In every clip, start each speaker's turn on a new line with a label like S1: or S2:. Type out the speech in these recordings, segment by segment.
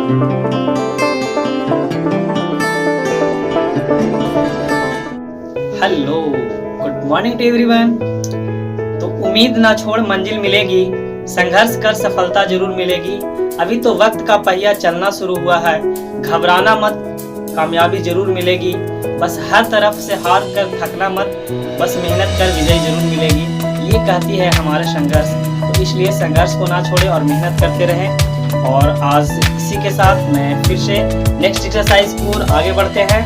S1: Hello, good morning to everyone. तो उम्मीद ना छोड़ मंजिल मिलेगी, संघर्ष कर सफलता जरूर मिलेगी। अभी तो वक्त का पहिया चलना शुरू हुआ है, घबराना मत, कामयाबी जरूर मिलेगी। बस हर तरफ से हार कर थकना मत, बस मेहनत कर विजय जरूर मिलेगी। ये कहती है हमारे संघर्ष, तो इसलिए संघर्ष को ना छोड़े और मेहनत करते रहें। और आज इसी के साथ मैं फिर से नेक्स्ट एक्सरसाइज की ओर आगे बढ़ते हैं।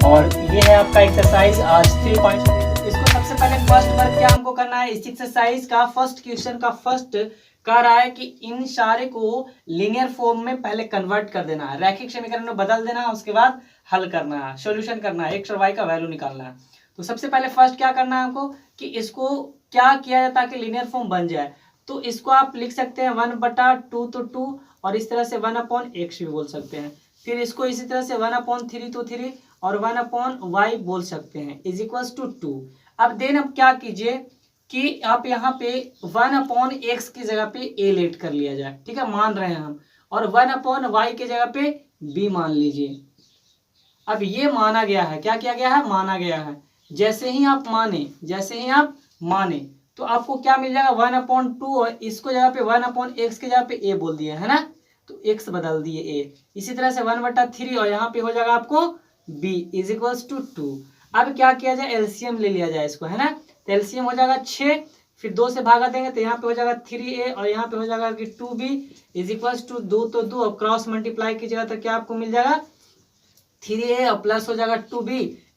S1: और ये है आपका एक्सरसाइज आज 3.3। इसको सबसे पहले फर्स्ट वर्क क्या हमको करना है, इस एक्सरसाइज का फर्स्ट क्वेश्चन का फर्स्ट कह रहा है कि इन सारे को लीनियर फॉर्म में पहले कन्वर्ट कर देना है, रैखिक समीकरण में बदल देना है, उसके बाद हल करना है, सॉल्यूशन करना है, एक्स और वाई का वैल्यू निकालना है। तो सबसे पहले फर्स्ट क्या करना है हमको कि इसको क्या किया जाए ताकि लीनियर फॉर्म बन जाए। तो इसको आप लिख सकते हैं 1/2 तो 2, और इस तरह से 1/x भी बोल सकते हैं। फिर इसको इसी तरह से 1/3 तो 3 और 1/y बोल सकते हैं, इज इक्वल्स टू 2। अब देन अब क्या कीजिए कि आप यहाँ पे 1/x की जगह पे a लेट कर लिया जाए, ठीक है, मान रहे हैं हम, और 1/y की जगह पे b मान लीजिए। अब ये माना गया है, क्या किया गया है, माना गया है। जैसे ही आप माने तो आपको क्या मिल जाएगा 1/2, और इसको जगह पे 1/x की जगह पे a बोल दिए है ना, तो x बदल दिए a। इसी तरह से 1/3 और यहाँ पे हो जाएगा आपको b इज इक्वल्स टू 2। अब क्या किया जाए, एलसीएम ले लिया जाए इसको, है ना। तो एलसीएम हो जाएगा 6, फिर 2 से भागा देंगे तो यहाँ पे हो जाएगा 3a और यहाँ पे हो जाएगा कि 2b इज इक्वल्स टू 2 तो 2, और क्रॉस मल्टीप्लाई कीजिएगा तो क्या आपको मिल जाएगा 3a और प्लस हो जाएगा 2b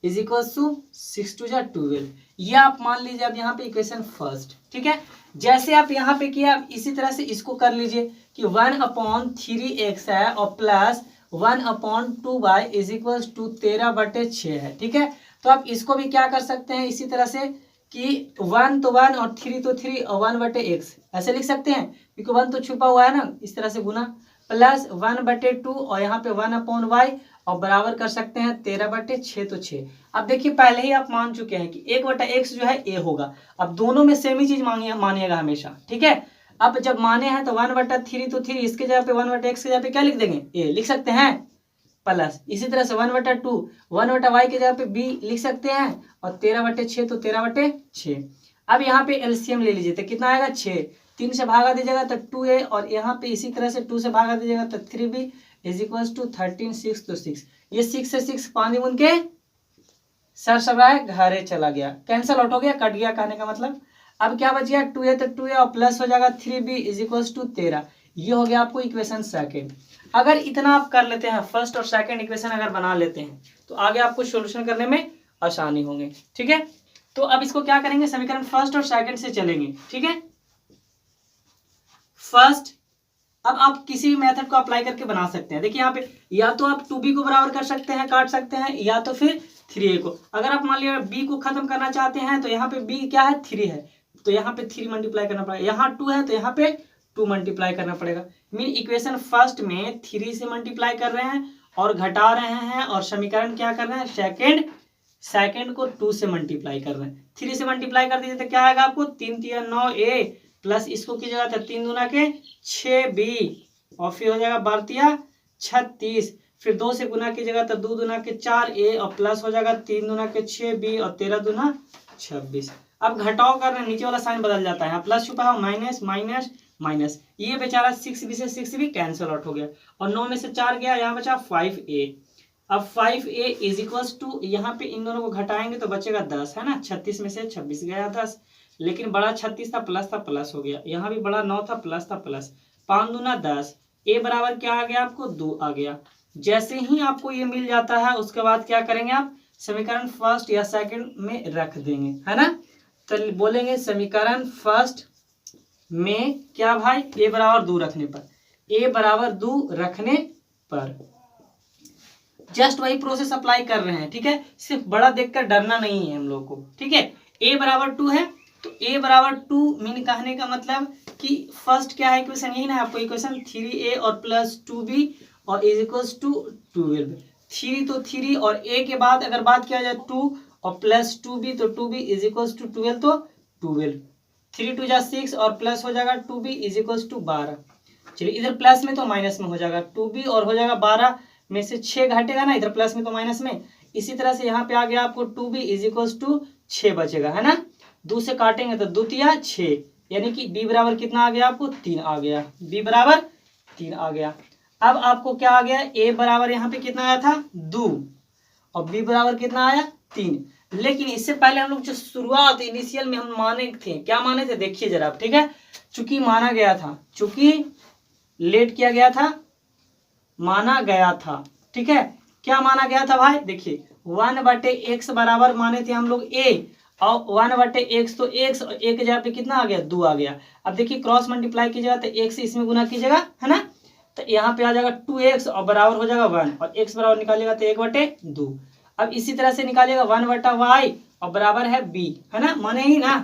S1: इज इक्वल्स टू 6 2 12। ये आप मान लीजिए अब यहाँ पे इक्वेशन फर्स्ट, ठीक है। जैसे आप यहाँ पे किया इसी तरह से इसको कर लीजिए कि 1/3x है और plus 1/2y is equals to 13/6 है, ठीक है। तो आप इसको भी क्या कर सकते हैं इसी तरह से कि 1 तो 1 और 3 तो 3 और 1/x ऐसे लिख सकते हैं, क्योंकि 1 तो छुपा हुआ है ना, इस तरह से गुना, प्लस 1/2 और यहाँ पे 1/y और बराबर कर सकते हैं 13/6 तो 6। अब देखिए पहले ही आप मान चुके हैं कि 1/x जो है a होगा। अब दोनों में सेम ही चीज मानिएगा हमेशा, ठीक है। अब जब माने हैं तो 1/3 तो 3, इसके जगह पे 1/x की जगह पे क्या लिख देंगे, a लिख सकते हैं, प्लस इसी तरह से 1/2 1/y की जगह पे b लिख सकते हैं, और 13/6 तो 13/6। अब यहाँ पे एलसीएम ले लीजिए तो कितना आएगा 6, 3 से भागा दीजिएगा तो 2a, और यहाँ पे इसी तरह से 2 से भागा दीजिएगा तो 3b इज इक्वल्स टू 13 6 तो 6। ये 6 से 6 पानी बुन के सरसराय घरे चला गया, कैंसिल आउट हो गया, कट गया कहने का मतलब। अब क्या बच गया 2a तो 2a और प्लस हो जाएगा 3b इज इक्वल्स टू 13। ये हो गया आपको इक्वेशन सेकंड। अगर इतना आप कर लेते हैं, फर्स्ट और सेकंड इक्वेशन अगर बना लेते हैं, तो आगे आपको सॉल्यूशन करने में आसानी होंगे, ठीक है। तो अब इसको क्या करेंगे, समीकरण फर्स्ट और सेकंड से चलेंगे, ठीक है। फर्स्ट, अब आप किसी भी मेथड को अप्लाई करके बना सकते हैं। देखिए यहाँ पे या तो आप 2b को बराबर कर सकते हैं, काट सकते हैं, या तो फिर 3a को। अगर आप मान लिया b को खत्म करना चाहते हैं तो यहाँ पे b क्या है 3 है, तो यहाँ पे 3 मल्टीप्लाई करना पड़ेगा, यहाँ 2 है तो यहाँ पे 2 मल्टीप्लाई करना पड़ेगा। मीन इक्वेशन फर्स्ट में 3 से मल्टीप्लाई कर रहे हैं और घटा रहे हैं, और समीकरण क्या कर रहे हैं, सेकंड को 2 से मल्टीप्लाई कर रहे हैं। 3 से मल्टीप्लाई कर दीजिए तो क्या आएगा आपको 3 3 9a, प्लस इसको कीजिएगा तो 3 दूना के 6b, और फिर हो जाएगा 12 36, फिर 2 से गुना कीजिएगा तो 2 दूना के 4a, और प्लस हो जाएगा 3 दूना के 6b और 13 दूना 26। अब घटाव कर रहे हैं, नीचे वाला साइन बदल जाता है, प्लस छुपा है माइनस माइनस माइनस, ये बेचारा 6b से 6b कैंसिल आउट हो गया, और 9 में से 4 गया, यहाँ बचा 5a। अब 5a इज इक्वल्स टू, यहाँ पे इन दोनों को घटाएंगे तो बचेगा 10, है ना, 36 में से 26 गया 10, लेकिन बड़ा 36 था प्लस हो गया, यहाँ भी बड़ा 9 था प्लस 5 दूना 10, a बराबर क्या आ गया आपको 2 आ गया। जैसे ही आपको ये मिल जाता है उसके बाद क्या करेंगे आप, समीकरण फर्स्ट या सेकंड में रख देंगे, है ना। तो बोलेंगे समीकरण फर्स्ट में क्या भाई, a बराबर 2 रखने पर, a बराबर 2 रखने पर जस्ट वही प्रोसेस अप्लाई कर रहे हैं, ठीक है। सिर्फ बड़ा देखकर डरना नहीं है हम लोग को, ठीक है। a बराबर 2 है तो a बराबर 2 मीन कहने का मतलब कि फर्स्ट क्या है इक्वेशन, यही ना आपको इक्वेशन 3a और प्लस 2b और इज इक्वल्स टू 12। 3 तो 3 और a के बाद अगर बात किया जाए 2 और प्लस 2b तो 2b इज इक्वल्स टू 12 तो 12, 3 2 जा 6 और प्लस हो जाएगा 2b इज इक्वल्स टू 12। चलिए इधर प्लस में तो माइनस में हो जाएगा 2b और हो जाएगा 12 में से 6 घटेगा ना, इधर प्लस में तो माइनस में। इसी तरह से यहाँ पे आ गया आपको 2b इज इक्वल्स टू 6 बचेगा, है ना। 2 से काटेंगे तो 2 तिया 6, यानी कि b बराबर कितना आ गया आपको 3 आ गया, b बराबर 3 आ गया। अब आपको क्या आ गया, a बराबर यहाँ पे कितना आया था 2 और b बराबर कितना आया 3। लेकिन इससे पहले हम लोग जो शुरुआत इनिशियल में हम माने थे, क्या माने थे देखिए जरा, ठीक है। चूंकि माना गया था, चूंकि लेट किया गया था, माना गया था, ठीक है। क्या माना गया था भाई, देखिए 1/x बराबर माने थे हम लोग a और 1/x, तो x और a के जगह पे कितना आ गया 2 आ गया। अब देखिए क्रॉस मल्टीप्लाई कीजिएगा तो x से इसमें गुना कीजिएगा, है ना। तो यहाँ पे आ जाएगा 2x और बराबर हो जाएगा 1 और x बराबर निकालिएगा तो 1/2। अब इसी तरह से निकालिएगा 1/y और बराबर है b, है ना, माने ही ना।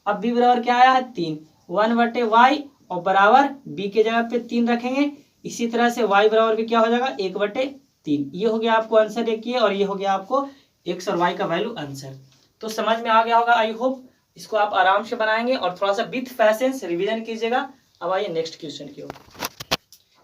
S1: अब b बराबर क्या आया है 3, 1/y और बराबर b के जगह पे 3 रखेंगे। इसी तरह से y बराबर भी क्या हो जाएगा 1/3। ये हो गया आपको आंसर एक, ये और ये हो गया आपको x और y का वैल्यू आंसर। तो समझ में आ गया होगा आई होप। इसको आप आराम से बनाएंगे और थोड़ा सा विथ पैसेंस रिवीजन कीजिएगा। अब आइए नेक्स्ट क्वेश्चन की ओर।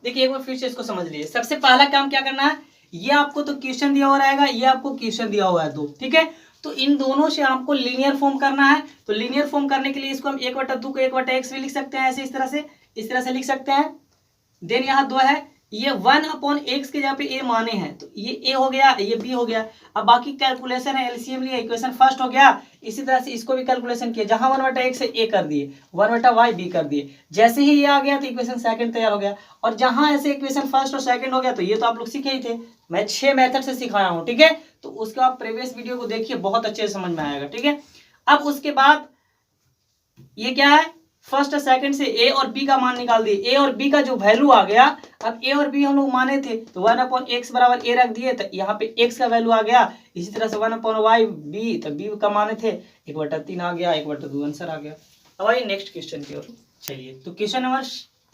S1: देखिए एक बार फिर से इसको समझ लीजिए। सबसे पहला काम क्या करना है, ये आपको तो क्वेश्चन दिया हुआ रहेगा, ये आपको क्वेश्चन दिया हुआ है 2, ठीक है। तो इन दोनों से आपको लीनियर फॉर्म करना है। तो लीनियर फॉर्म करने के लिए इसको हम 1/2 को 1/x भी लिख सकते हैं, ऐसे इस तरह से लिख सकते हैं। देन यहाँ 2 है, ये 1/x के जगह पे a माने हैं तो ये a हो गया, ये b हो गया। अब बाकी कैलकुलेशन है, एलसीएम लिया, इक्वेशन फर्स्ट हो गया। इसी तरह से इसको भी कैलकुलेशन किया, जहां 1/x से a कर दिए, 1/y b कर दिए। जैसे ही ये आ गया तो इक्वेशन सेकंड तैयार हो गया। और जहां ऐसे इक्वेशन फर्स्ट और सेकंड हो गया तो ये तो आप लोग सीखे ही थे, मैं 6 मेथड से सिखाया हूँ, ठीक है। तो उसके आप प्रीवियस वीडियो को देखिए, बहुत अच्छे से समझ में आएगा, ठीक है। अब उसके बाद ये क्या है, फर्स्ट और सेकंड से a और b का मान निकाल दिए, a और b का जो वैल्यू आ गया। अब a और b हम लोग माने थे तो 1/x बराबर a रख दिए, तो यहाँ पे x का वैल्यू आ गया। इसी तरह से 1/y b, तो b का माने थे 1/3 आ गया, 1/2 आंसर आ गया। अब आइए नेक्स्ट क्वेश्चन की ओर चलिए। तो क्वेश्चन नंबर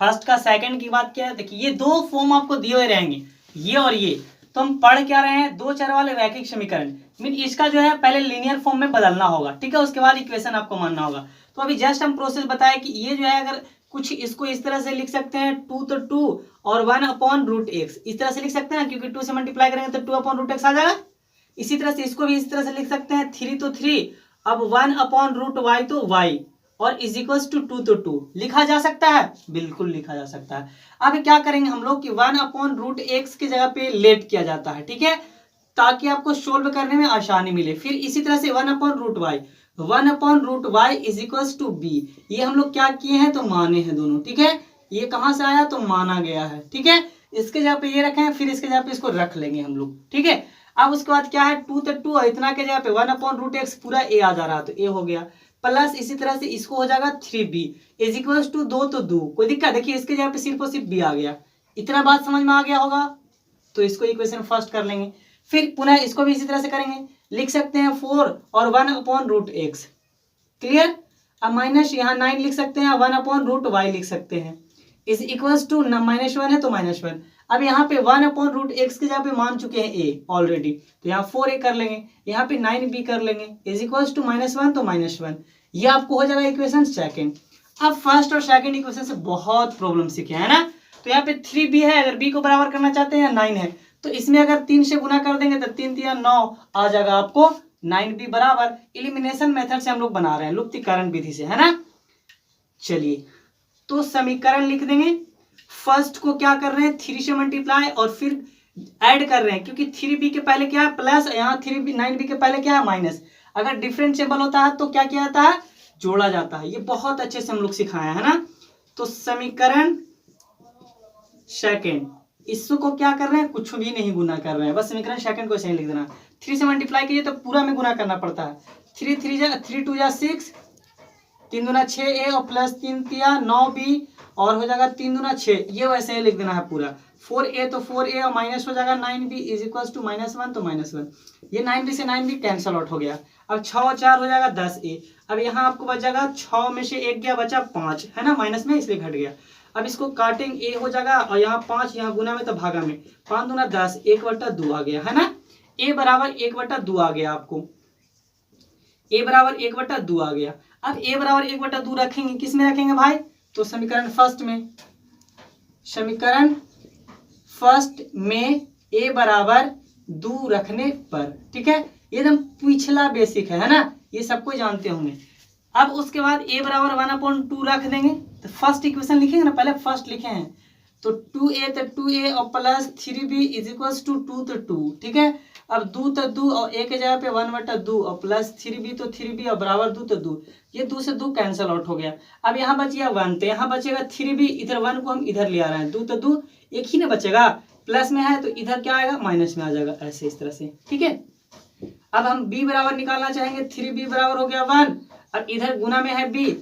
S1: फर्स्ट का सेकंड की बात क्या है, देखिए ये 2 फॉर्म आपको दिए हुए रहेंगे, ये और ये। तो हम पढ़ क्या रहे हैं, 2 चर वाले रैखिक समीकरण। मीन इसका जो है पहले लीनियर फॉर्म में बदलना होगा, ठीक है, उसके बाद इक्वेशन आपको मानना होगा। तो अभी जस्ट हम प्रोसेस बताया कि ये जो है, अगर कुछ इसको इस तरह से लिख सकते हैं 2 तो 2 और 1/√x इस तरह से लिख सकते हैं, क्योंकि 2 से मल्टीप्लाई करेंगे तो 2/√x आ जाएगा। इसी तरह से इसको भी इस तरह से लिख सकते हैं 3 तो 3, अब 1/√y तो y और इज इक्वल्स टू 2 तो 2 लिखा जा सकता है, बिल्कुल लिखा जा सकता है। अब क्या करेंगे हम लोग कि 1/√x की जगह पे लेट किया जाता है, ठीक है, ताकि आपको सोल्व करने में आसानी मिले। फिर इसी तरह से 1/√y, 1/√y is equals to b, ये हम लोग क्या किए हैं तो माने हैं दोनों, ठीक है। ये कहां से आया तो माना गया है, ठीक है। इसके जगह पे ये रखे हैं, फिर इसके जगह पे इसको रख लेंगे हम लोग, ठीक है। अब उसके बाद क्या है 2 तो 2 और इतना के जगह पे 1/√x पूरा a आ जा रहा है तो a हो गया, प्लस इसी तरह से इसको हो जाएगा 3b इज इक्वल्स टू 2 तो 2, कोई दिक्कत, देखिए इसके जगह पे सिर्फ और सिर्फ b आ गया। इतना बात समझ में आ गया होगा, तो इसको इक्वेशन फर्स्ट कर लेंगे। फिर पुनः इसको भी इसी तरह से करेंगे, लिख सकते हैं 4 और 1/√x, क्लियर। अब माइनस यहाँ 9 लिख सकते हैं, 1/√y लिख सकते हैं, इज इक्वल्स टू -1 है तो -1। अब यहाँ पे 1/√x के जगह पे मान चुके हैं a ऑलरेडी, तो यहाँ 4a कर लेंगे, यहाँ पे 9b कर लेंगे, इज इक्वल्स टू -1 तो -1। ये आपको हो जाएगा इक्वेशन सेकंड। अब फर्स्ट और सेकंड इक्वेशन से बहुत प्रॉब्लम सीखे है ना। तो यहाँ पे 3b है, अगर b को बराबर करना चाहते हैं, 9 है तो इसमें अगर 3 से गुना कर देंगे तो 3 3 9 आ जाएगा आपको 9b बराबर। एलिमिनेशन मेथड से हम लोग बना रहे हैं, लुप्तीकरण विधि से, है ना। चलिए तो समीकरण लिख देंगे। फर्स्ट को क्या कर रहे हैं 3 से मल्टीप्लाई और फिर ऐड कर रहे हैं, क्योंकि 3b के पहले क्या है प्लस, यहाँ 3b 9b के पहले क्या है माइनस। अगर डिफरेंशिएबल होता है तो क्या किया जाता है, जोड़ा जाता है। ये बहुत अच्छे से हम लोग सिखाया है ना। तो समीकरण सेकंड, इसको क्या कर रहे हैं, कुछ भी नहीं गुना कर रहे हैं, बस समीकरण सेकंड को सही लिख देना। 3 से मल्टीप्लाई कीजिए तो पूरा में गुना करना पड़ता है। 3 2 6, 3 दूना 6a और प्लस 3 3 9b और हो जाएगा 3 दूना 6, ये वैसे ही लिख देना है पूरा। 4a तो 4a और माइनस हो जाएगा 9b इज इक्वल्स टू -1 तो -1। ये 9b से 9b कैंसल आउट हो गया। अब 6 और 4 हो जाएगा 10a। अब यहाँ आपको बच जाएगा 6 में से 1 गया, बचा 5, है ना, माइनस में इसलिए घट गया। अब इसको काटेंगे, a हो जाएगा और यहाँ 5, यहाँ गुना में तो भागा में, 5 दूना 10, 1/2 आ गया, है ना। a बराबर 1/2 आ गया आपको, a बराबर 1/2 आ गया। अब a बराबर 1/2 रखेंगे, किस में रखेंगे भाई, तो समीकरण फर्स्ट में। समीकरण फर्स्ट में ए बराबर 2 रखने पर, ठीक है, एकदम पिछला बेसिक है ना, ये सबको जानते होंगे। अब उसके बाद ए बराबर 1/2 रख देंगे, तो फर्स्ट इक्वेशन लिखेंगे ना, पहले फर्स्ट लिखे हैं तो 2a तो 2a और plus 3b is equal to 2 तो 2, ठीक है। अब 2 तो 2 और a के जगह पे 1/2 और प्लस 3b तो 3b और बराबर 2 तो 2, ये 2 से 2 कैंसिल आउट हो गया। अब यहाँ बच गया 1, तो यहाँ बचेगा 3b, इधर 1 को हम इधर ले आ रहे हैं, 2 तो 2 एक ही ना बचेगा, प्लस में है तो इधर क्या आएगा माइनस में आ जाएगा, ऐसे इस तरह से, ठीक है। अब हम b बराबर निकालना चाहेंगे, 3b बराबर हो गया 1, अब इधर गुना में है b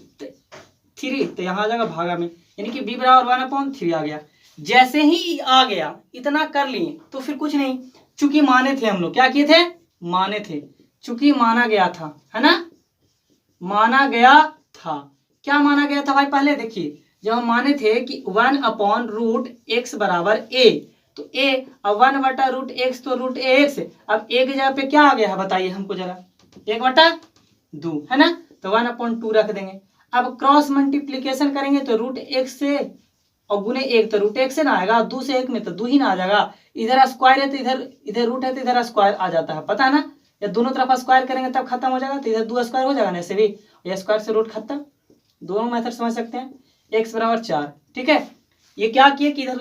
S1: 3 तो यहाँ आ जाएगा भागा में, यानी कि b बराबर 1/3 आ गया। जैसे ही आ गया इतना कर लिए तो फिर कुछ नहीं, चूंकि माने थे हम लोग, क्या किए थे, माने थे, चूंकि माना गया था, है ना, माना गया था। क्या माना गया था भाई, पहले देखिए जब हम माने थे कि 1/√x बराबर a, तो a अब 1/√x तो √x, अब a की जगह पे क्या आ गया है बताइए हमको जरा, 1/2 है ना, तो 1/2 रख देंगे। अब क्रॉस मल्टीप्लीकेशन करेंगे तो √x से और गुने 1 तो √x से ना आएगा, 2 से 1 में तो 2 ही ना आ जाएगा, इधर स्क्वायर है तो इधर रूट है तो इधर स्क्वायर आ जाता है, पता है ना, या दोनों तरफ स्क्वायर करेंगे तब खत्म हो जाएगा, तो इधर 2 स्क्वायर हो जाएगा ना, ऐसे भी या स्क्वायर से रूट खत्म, दोनों मेथड समझ सकते हैं। x बराबर 4, ठीक है, ये क्या किए कि इधर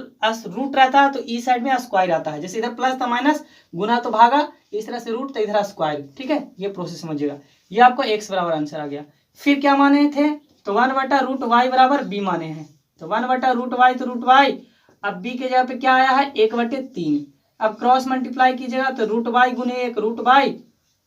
S1: रूट रहता है तो ई साइड में स्क्वायर आता है, जैसे इधर प्लस था माइनस, गुना तो भागा, इस तरह से रूट तो इधर स्क्वायर, ठीक है, ये प्रोसेस समझिएगा। ये आपको x बराबर आंसर आ गया। फिर क्या माने थे, तो 1/√y बराबर b माने हैं, तो 1/√y तो √y, अब b के जगह पे क्या आया है 1/3, अब क्रॉस मल्टीप्लाई कीजिएगा तो √y गुने 1 √y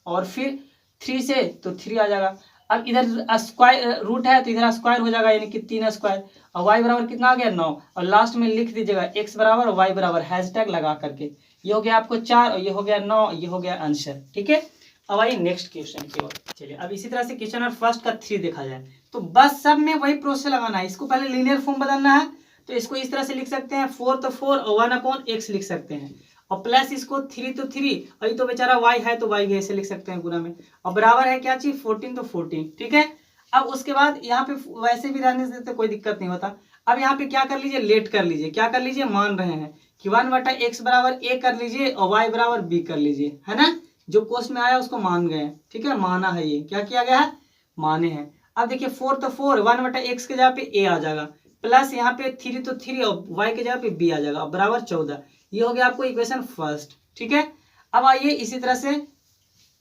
S1: और फिर 3 से तो 3 आ जाएगा। अब इधर स्क्वायर रूट है तो इधर स्क्वायर हो जाएगा, यानी कि 3 स्क्वायर, और y बराबर कितना आ गया 9, और लास्ट में लिख दीजिएगा x बराबर और y बराबर हैशटैग लगा करके, ये हो गया आपको 4 और ये हो गया 9, ये हो गया आंसर, ठीक है। अब आइए नेक्स्ट क्वेश्चन की ओर चलिए। अब इसी तरह से क्वेश्चन नंबर फर्स्ट का 3 देखा जाए तो बस सब में वही प्रोसेस लगाना है, इसको पहले लीनियर फॉर्म बदलना है, तो इसको इस तरह से लिख सकते हैं 4 तो 4 और 1/x लिख सकते हैं, और प्लस इसको 3 तो 3, और ये तो बेचारा y है तो y भी ऐसे लिख सकते हैं गुना में, और बराबर है क्या चीज 14 तो 14, ठीक है। अब उसके बाद यहाँ पे वैसे भी रहने से तो कोई दिक्कत नहीं होता। अब यहाँ पे क्या कर लीजिए, लेट कर लीजिए, क्या कर लीजिए, मान रहे हैं कि 1/x बराबर a कर लीजिए और y बराबर b कर लीजिए, है ना, जो क्वेश्चन में आया उसको मान गए, ठीक है, माना है, ये क्या किया गया है, माने हैं। अब देखिए 4 तो 4, 1/x के जगह पे a आ जाएगा, प्लस यहाँ पे 3 तो 3 और y के जगह पे b आ जाएगा, बराबर 14, ये हो गया आपको इक्वेशन फर्स्ट, ठीक है। अब आइए इसी तरह से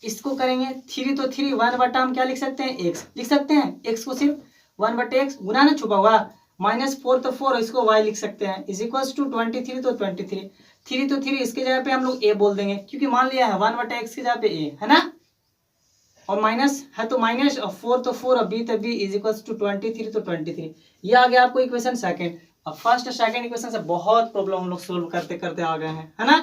S1: इसको करेंगे, 3 तो 3, 1/, हम क्या लिख सकते हैं x लिख सकते हैं, x को सिर्फ 1/x गुना ना छुपा हुआ, -4 तो 4, इसको y लिख सकते हैं, इज इक्वल टू 23 तो 23, 3 तो 3, इसके जगह पे हम लोग a बोल देंगे, क्योंकि मान लिया है 1/x की जगह पे a है ना, और माइनस है तो माइनस, और 4 तो 4 और b तो b इज इक्वल टू 23 तो 23, ये आ गया आपको इक्वेशन सेकंड। अब फर्स्ट सेकंड इक्वेशन से बहुत प्रॉब्लम हम लोग सोल्व करते करते आ गए हैं, है ना।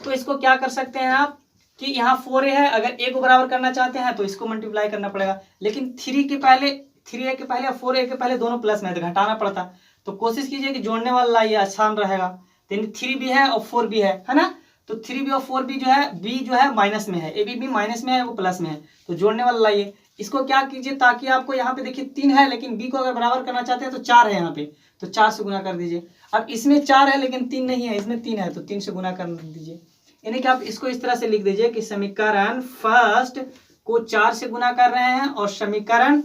S1: तो इसको क्या कर सकते हैं आप कि यहाँ 4a है, अगर a को बराबर करना चाहते हैं तो इसको मल्टीप्लाई करना पड़ेगा, लेकिन 3a के पहले और 4a के पहले दोनों प्लस में, तो घटाना पड़ता, तो कोशिश कीजिए कि जोड़ने वाला लाइए, आसान रहेगा। तो 3 भी है और 4 भी है ना, तो 3b और 4b जो है, b जो है माइनस में है, a b माइनस में है, वो प्लस में है, तो जोड़ने वाला लाइए। इसको क्या कीजिए ताकि आपको यहाँ पे देखिए 3 है, लेकिन b को अगर बराबर करना चाहते हैं तो 4 है यहाँ पे, तो 4 से गुना कर दीजिए। अब इसमें 4 है लेकिन 3 नहीं है, इसमें 3 है, तो 3 से गुना कर दीजिए, यानी कि आप इसको इस तरह से लिख दीजिए कि समीकरण फर्स्ट को 4 से गुना कर रहे हैं और समीकरण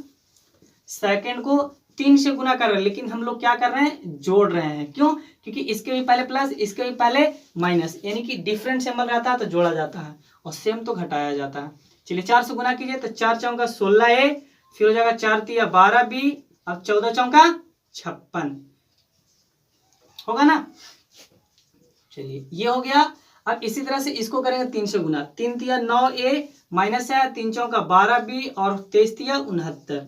S1: सेकंड को 3 से गुना कर रहे हैं, लेकिन हम लोग क्या कर रहे हैं, जोड़ रहे हैं। क्यों, क्योंकि इसके भी पहले प्लस, इसके भी पहले माइनस, यानी कि डिफरेंट सिंबल रहता है तो जोड़ा जाता है और सेम तो घटाया जाता है। चलिए 4 से गुना कीजिए, तो 4 चौका 16a, फिर हो जाएगा 4 तिया 12b, अब 14 चौका 56 होगा ना। चलिए ये हो गया। अब इसी तरह से इसको करेंगे 3 से गुना, 3 तिया 9a माइनस है, 3 चौका 12b और 23 तिया 69।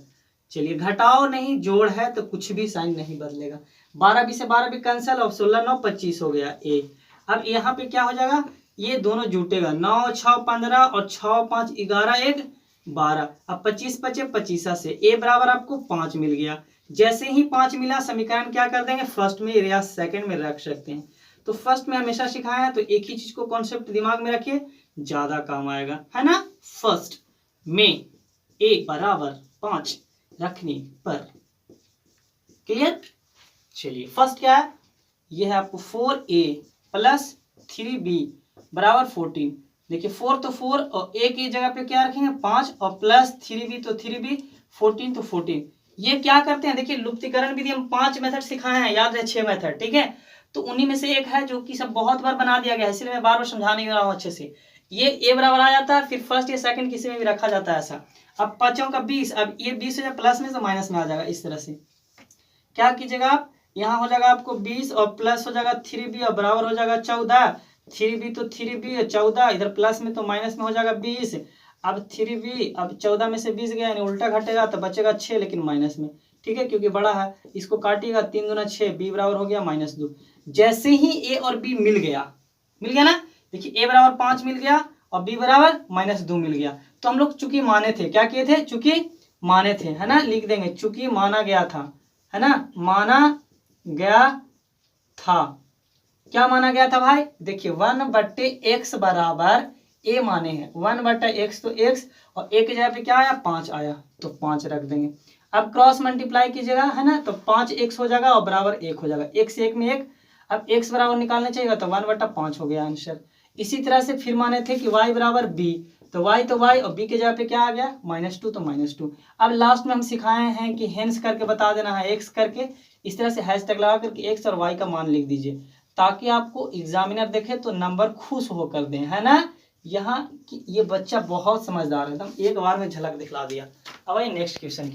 S1: चलिए घटाओ नहीं, जोड़ है तो कुछ भी साइन नहीं बदलेगा, 12b से 12b कैंसिल और 16 9 25 हो गया a। अब यहाँ पे क्या हो जाएगा, ये दोनों जुटेगा, 9 6 15 और 6 5 11 1 12, अब 25 बचे 25 से a बराबर आपको 5 मिल गया। जैसे ही 5 मिला समीकरण क्या कर देंगे, फर्स्ट में या सेकंड में रख सकते हैं। तो फर्स्ट में हमेशा सिखाया है तो एक ही चीज को कॉन्सेप्ट दिमाग में रखिए, ज्यादा काम आएगा, है ना। फर्स्ट में a बराबर 5 रखने पर, क्लियर। चलिए फर्स्ट क्या है, ये है आपको 4a प्लस 3b बराबर 14। देखिए 4 तो 4 और a की जगह पे क्या रखेंगे 5 और प्लस 3b तो 3b 14 तो 14। ये क्या करते हैं देखिए लुप्तीकरण विधि हम 5 मेथड सिखाए हैं, याद है 6 मेथड, ठीक है। तो उन्हीं में से एक है जो कि सब बहुत बार बना दिया गया है, इसलिए मैं बार बार समझा नहीं रहा हूँ अच्छे से। ये a बराबर आ जाता है, फिर फर्स्ट या सेकंड किसी में भी रखा जाता है ऐसा। अब 5 का 20, अब ये 20 हो प्लस में तो माइनस में आ जाएगा। इस तरह से क्या कीजिएगा आप, यहाँ हो जाएगा आपको 20 और प्लस हो जाएगा 3b और बराबर हो जाएगा 14। 3b तो 3b और 14, इधर प्लस में तो माइनस में हो जाएगा 20। अब 3b, अब 14 में से 20 गया यानी उल्टा घटेगा तो बचेगा 6 लेकिन माइनस में, ठीक है, क्योंकि बड़ा है। इसको काटिएगा 3 दूना 6, b बराबर हो गया -2। जैसे ही a और b मिल गया ना, देखिए a बराबर 5 मिल गया और b बराबर -2 मिल गया। तो हम लोग चूंकि माने थे, क्या किए थे, चूंकि माने थे, है ना, लिख देंगे चूंकि माना गया था, है ना, माना गया था। क्या माना गया था भाई, देखिए 1/x बराबर a माने हैं, 1/x तो x और a की जगह पे क्या आया 5 आया तो 5 रख देंगे। अब क्रॉस मल्टीप्लाई कीजिएगा, है ना, तो 5x हो जाएगा और बराबर 1 हो जाएगा, 1 से 1 में 1। अब x बराबर निकालना चाहिए तो 1/5 हो गया आंसर। इसी तरह से फिर माने थे कि y बराबर b, तो y और b के जगह पे क्या आ गया -2 तो -2। अब लास्ट में हम सिखाए हैं कि हेंस करके बता देना है, x करके इस तरह से हैशटैग लगा करके x और y का मान लिख दीजिए, ताकि आपको एग्जामिनर देखे तो नंबर खुश होकर दें, है ना। यहाँ कि ये बच्चा बहुत समझदार है, एकदम एक बार में झलक दिखला दिया। अब आइए नेक्स्ट क्वेश्चन।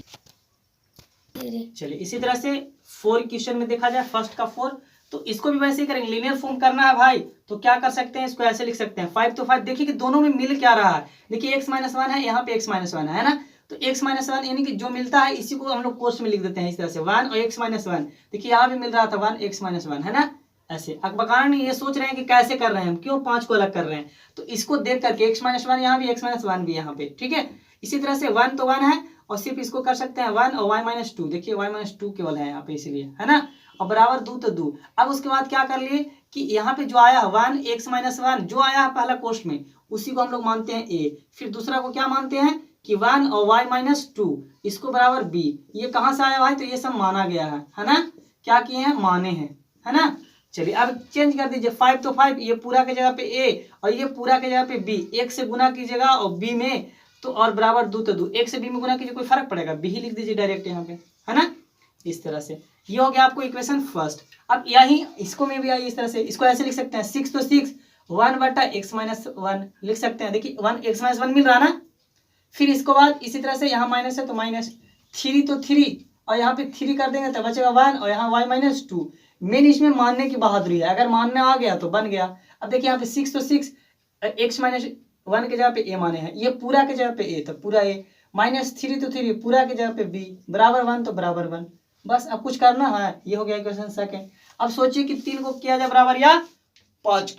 S1: चलिए इसी तरह से 4 क्वेश्चन में देखा जाए, फर्स्ट का 4, तो इसको भी वैसे ही करेंगे, लीनियर फॉर्म करना है भाई। तो क्या कर सकते हैं, इसको ऐसे लिख सकते हैं 5 तो 5। देखिए कि दोनों में मिल क्या रहा है, देखिए x - 1 है, यहाँ पे x - 1 है ना, तो x - 1 यानी कि जो मिलता है इसी को हम लोग कोष्ठ में लिख देते हैं इस तरह से 1 और x - 1। देखिए यहाँ भी मिल रहा था 1 x - 1, है ना, ऐसे। अब बकान ये सोच रहे हैं कि कैसे कर रहे हैं हम, क्यों 5 को अलग कर रहे हैं, तो इसको देख करके x - 1 यहाँ भी, x - 1 भी यहाँ पे, ठीक है। इसी तरह से 1 तो 1 है और सिर्फ इसको कर सकते हैं 1 और y - 2, देखिए y - 2 केवल है यहाँ पे इसीलिए, है ना, और बराबर 2 तो 2। अब उसके बाद क्या कर लिए कि यहाँ पे जो आया 1 x - 1 जो आया है पहला कोष्ठ में, उसी को हम लोग मानते हैं a, फिर दूसरा को क्या मानते हैं कि 1 और y - 2 इसको बराबर b। ये कहाँ से आया भाई, तो ये सब माना गया है ना, क्या किए हैं, माने हैं, है ना। चलिए अब चेंज कर दीजिए, 5 तो 5, ये पूरा के जगह पे a और ये पूरा के जगह पे b, 1 से गुना कीजिएगा और b में तो और बराबर 2 तो 2, 1 से b में गुना कीजिए, कोई फर्क पड़ेगा, b ही लिख दीजिए डायरेक्ट यहाँ पे, है ना। इस तरह से ये हो गया आपको इक्वेशन फर्स्ट। अब यही इसको में भी आई इस तरह से, इसको ऐसे लिख सकते हैं 6 तो 6 1/x - 1 लिख सकते हैं। देखिए 1x - 1 मिल रहा ना, फिर इसको बाद इसी तरह से यहाँ माइनस है तो माइनस, 3 तो 3 और यहाँ पे 3 कर देंगे तो बचेगा 1 और यहाँ y - 2। मेन इसमें मानने की बहादुरी है, अगर मानने आ गया तो बन गया। अब देखिए यहाँ पे 6 तो 6 x - 1 के जगह पे a माने हैं, ये पूरा के जगह पे a तो पूरा a, -3 तो 3 पूरा के जगह पे b बराबर 1 तो बराबर 1। बस अब कुछ करना है, ये हो गया इक्वेशन सेकंड। अब सोचिए कि 3 को किया जाए बराबर या 5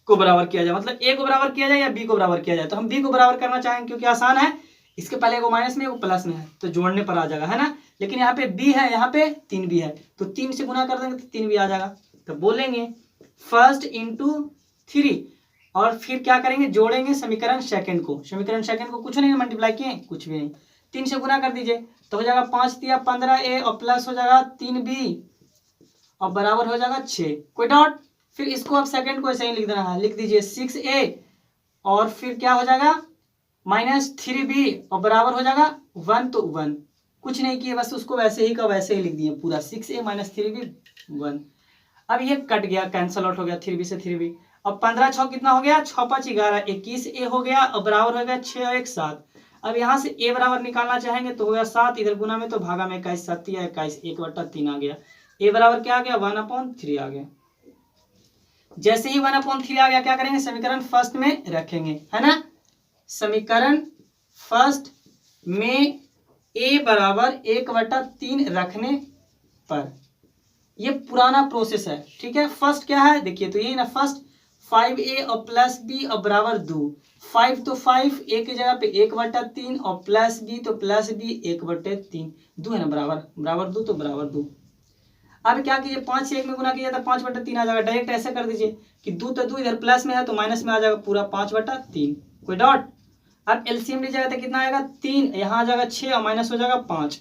S1: को बराबर किया जाए, मतलब a को बराबर किया जाए या b को बराबर किया जाए, तो हम b को बराबर करना चाहेंगे क्योंकि आसान है। इसके पहले एगो माइनस में एगो प्लस में है तो जोड़ने पर आ जाएगा, है ना। लेकिन यहाँ पे b है, यहाँ पे 3 भी है, तो 3 से गुना कर देंगे तो 3 भी आ जाएगा। तो बोलेंगे फर्स्ट इंटू 3 और फिर क्या करेंगे, जोड़ेंगे समीकरण सेकंड को। समीकरण सेकंड को कुछ नहीं मल्टीप्लाई किए, कुछ भी नहीं, 3 से गुना कर दीजिए तो हो जाएगा 5 × 15a और प्लस हो जाएगा 3b और बराबर हो जाएगा 6, कोई डाउट। फिर इसको अब सेकंड को ऐसे ही लिख देना है, लिख दीजिए 6a और फिर क्या हो जाएगा -3b और बराबर हो जाएगा 1 तो 1, कुछ नहीं किए, बस उसको वैसे ही का वैसे ही लिख दिए पूरा 6a - 3b 1। अब ये कट गया, कैंसल आउट हो गया 3b से 3b। अब 15 6 कितना हो गया, 6 5 11 21a हो गया और बराबर हो गया 6 और 1 7। अब यहाँ से a बराबर निकालना चाहेंगे तो हो गया 7, इधर गुना में तो भागा में 21 7 या 21 1/3 आ गया। a बराबर क्या आ गया 1/3 आ गया। जैसे ही 1/3 आ गया क्या करेंगे, समीकरण फर्स्ट में रखेंगे, है ना। समीकरण फर्स्ट में a बराबर 1/3 रखने पर, ये पुराना प्रोसेस है, ठीक है। फर्स्ट क्या है देखिए, तो यही ना फर्स्ट 5a और प्लस b और बराबर 2, 5 तो 5 a की जगह पे 1/3 और प्लस b तो प्लस b 1/3, 2 है ना बराबर 2 तो बराबर 2। अब क्या कीजिए 5 से 1 में गुना किया तो 5/3 आ जाएगा, डायरेक्ट ऐसे कर दीजिए कि 2 तो 2 इधर प्लस में है तो माइनस में आ जाएगा पूरा 5/3, कोई डॉट। अब एलसीएम लीजिएगा तो कितना आएगा 3, यहाँ आ जाएगा 6 और माइनस हो जाएगा 5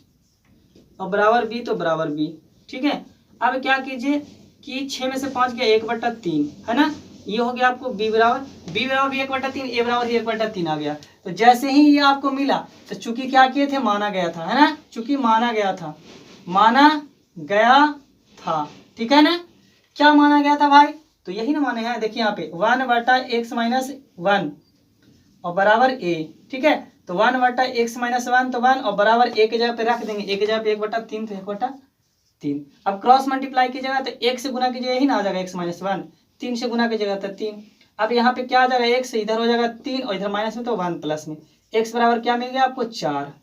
S1: और बराबर b तो बराबर b, ठीक है। अब क्या कीजिए कि 6 में से 5 गया 1/3, है ना। ये हो गया आपको b बराबर भी 1/3, a बराबर 1/3 आ गया। तो जैसे ही ये आपको मिला तो चूंकि क्या किए थे, माना गया था, है ना, चूंकि माना गया था, ठीक है ना। क्या माना गया था भाई, तो यही ना माने हैं। देखिए यहाँ पे 1/x-1 और बराबर a, ठीक है। तो 1/x-1 तो 1 और बराबर a के जगह पे रख देंगे, a के जगह पे 1/3 तो 1/3। अब क्रॉस मल्टीप्लाई कीजिएगा तो 1 से गुना कीजिएगा, यही ना आ जाएगा x-1, 3 से गुना कीजिएगा तो 3। अब यहाँ पे क्या आ जाएगा, 1 से इधर हो जाएगा 3 और इधर माइनस में तो 1 प्लस में, x बराबर क्या मिल गया आपको 4।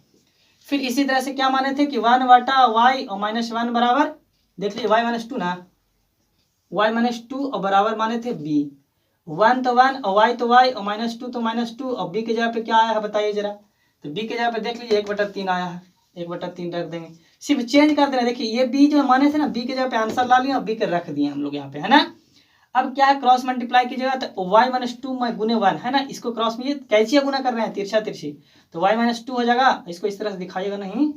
S1: फिर इसी तरह से क्या माने थे कि 1/y और -1 बराबर, देख लीजिए y-2 ना, y-2 और बराबर माने थे b। 1 तो 1 और y तो y और -2 तो -2 और b के जगह पे क्या आया है बताइए जरा। तो b के जगह पे देख लीजिए 1/3 आया है, 1/3 रख देंगे, सिर्फ चेंज कर देना। देखिए ये b जो माने थे ना, b के जगह पे आंसर ला लिया और b के रख दिए हम लोग यहाँ पे, है ना। अब क्या है, क्रॉस मल्टीप्लाई कीजिएगा तो y-2 में गुने 1, है ना, इसको क्रॉस में ये कैचिया गुना कर रहे हैं, तिरछा तिरछी, तो y-2 हो जाएगा। इसको इस तरह से दिखाइएगा नहीं,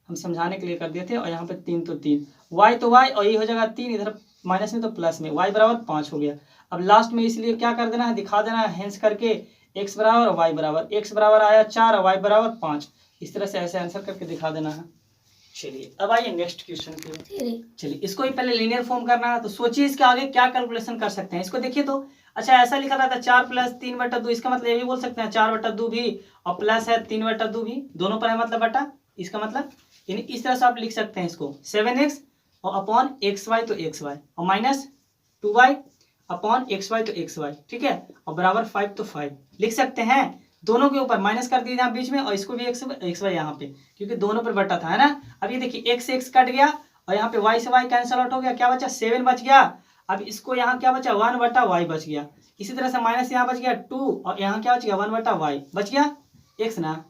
S1: हम समझाने के लिए कर दिए थे। और यहाँ पे 3 तो 3, y तो y और ये हो जाएगा 3, इधर माइनस में तो प्लस में, y बराबर 5 हो गया। अब लास्ट में इसलिए क्या कर देना है, दिखा देना है हेंस करके, x बराबर और y बराबर, x बराबर आया 4 और y बराबर 5, इस तरह से ऐसे आंसर करके दिखा देना है। चलिए अब आइए नेक्स्ट क्वेश्चन पे। चलिए इसको ही पहले लीनियर फॉर्म करना है, तो सोचिए इसके आगे क्या कैलकुलेशन कर सकते हैं। इसको देखिए तो अच्छा ऐसा लिखा था 4 + 3/2, इसका मतलब ये भी बोल सकते हैं 4/2 भी और प्लस है 3/2 भी, दोनों पर है मतलब बटा, इसका मतलब यानी इस तरह से आप लिख सकते हैं इसको 7x और अपॉन xy तो xy और माइनस 2y अपॉन xy तो xy, ठीक है, और बराबर 5 तो 5 लिख सकते हैं। दोनों के ऊपर माइनस कर दीजिए बीच में और इसको भी xy यहाँ पे, क्योंकि दोनों पर बटा था, है ना। अब ये देखिए x से x कट गया और यहाँ पे y से y कैंसिल आउट हो गया, क्या बचा 7 बच गया। अब इसको यहाँ क्या बचा 1/y बच गया। इसी तरह से माइनस यहाँ बच गया 2 और यहाँ क्या बच गया 1/y बच गया x ना,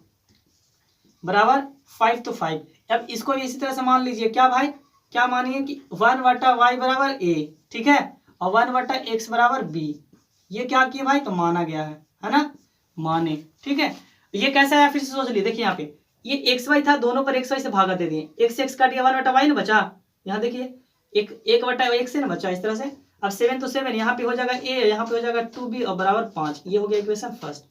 S1: बराबर 5 तो 5। अब इसको भी इसी तरह से मान लीजिए, क्या भाई, क्या मानिए कि 1/y बराबर a, ठीक है, और 1/x बराबर b। ये क्या किया भाई, तो माना गया है ना, माने, ठीक है। ये कैसा है फिर से सोच लीजिए, देखिए यहाँ पे ये xy था, दोनों पर xy से भागा दे दिए, x से x काट दिया 1/y ना बचा, यहाँ देखिए 1/x से ना बचा, इस तरह से। अब 7 तो 7 यहाँ पे हो जाएगा a, यहाँ पे हो जाएगा 2b और बराबर 5, ये हो गया इक्वेशन फर्स्ट,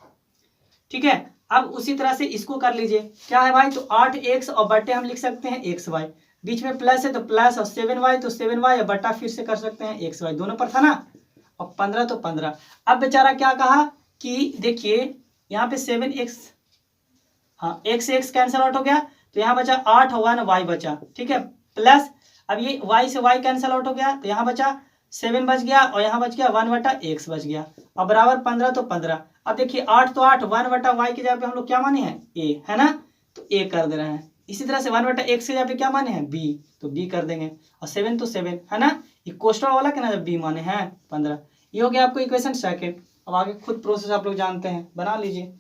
S1: ठीक है। अब उसी तरह से इसको कर लीजिए, क्या है भाई, तो 8x और बटे हम लिख सकते हैं xy, बीच में प्लस है तो प्लस और 7y तो 7y और बटा फिर से कर सकते हैं xy, दोनों पर था ना, और 15 तो 15। अब बेचारा क्या कहा कि देखिए यहाँ पे 7x, हाँ x से x कैंसिल आउट हो गया तो यहाँ बचा 8 और 1 y बचा, ठीक है, प्लस अब ये y से y कैंसिल आउट हो गया तो यहाँ बचा 7 बच गया और यहाँ बच गया 1/x बच गया और बराबर 15 तो 15। अब देखिए 8 तो 8, 1/y की जगह पे हम लोग क्या माने हैं a, है ना, तो a कर दे रहे हैं। इसी तरह से 1/x की जगह पे क्या माने हैं b, तो b कर देंगे और 7 तो 7, है ना, ये कोष्टक वाला के ना जब b माने हैं 15। ये हो गया आपको इक्वेशन सेकंड। अब आगे खुद प्रोसेस आप लोग जानते हैं, बना लीजिए।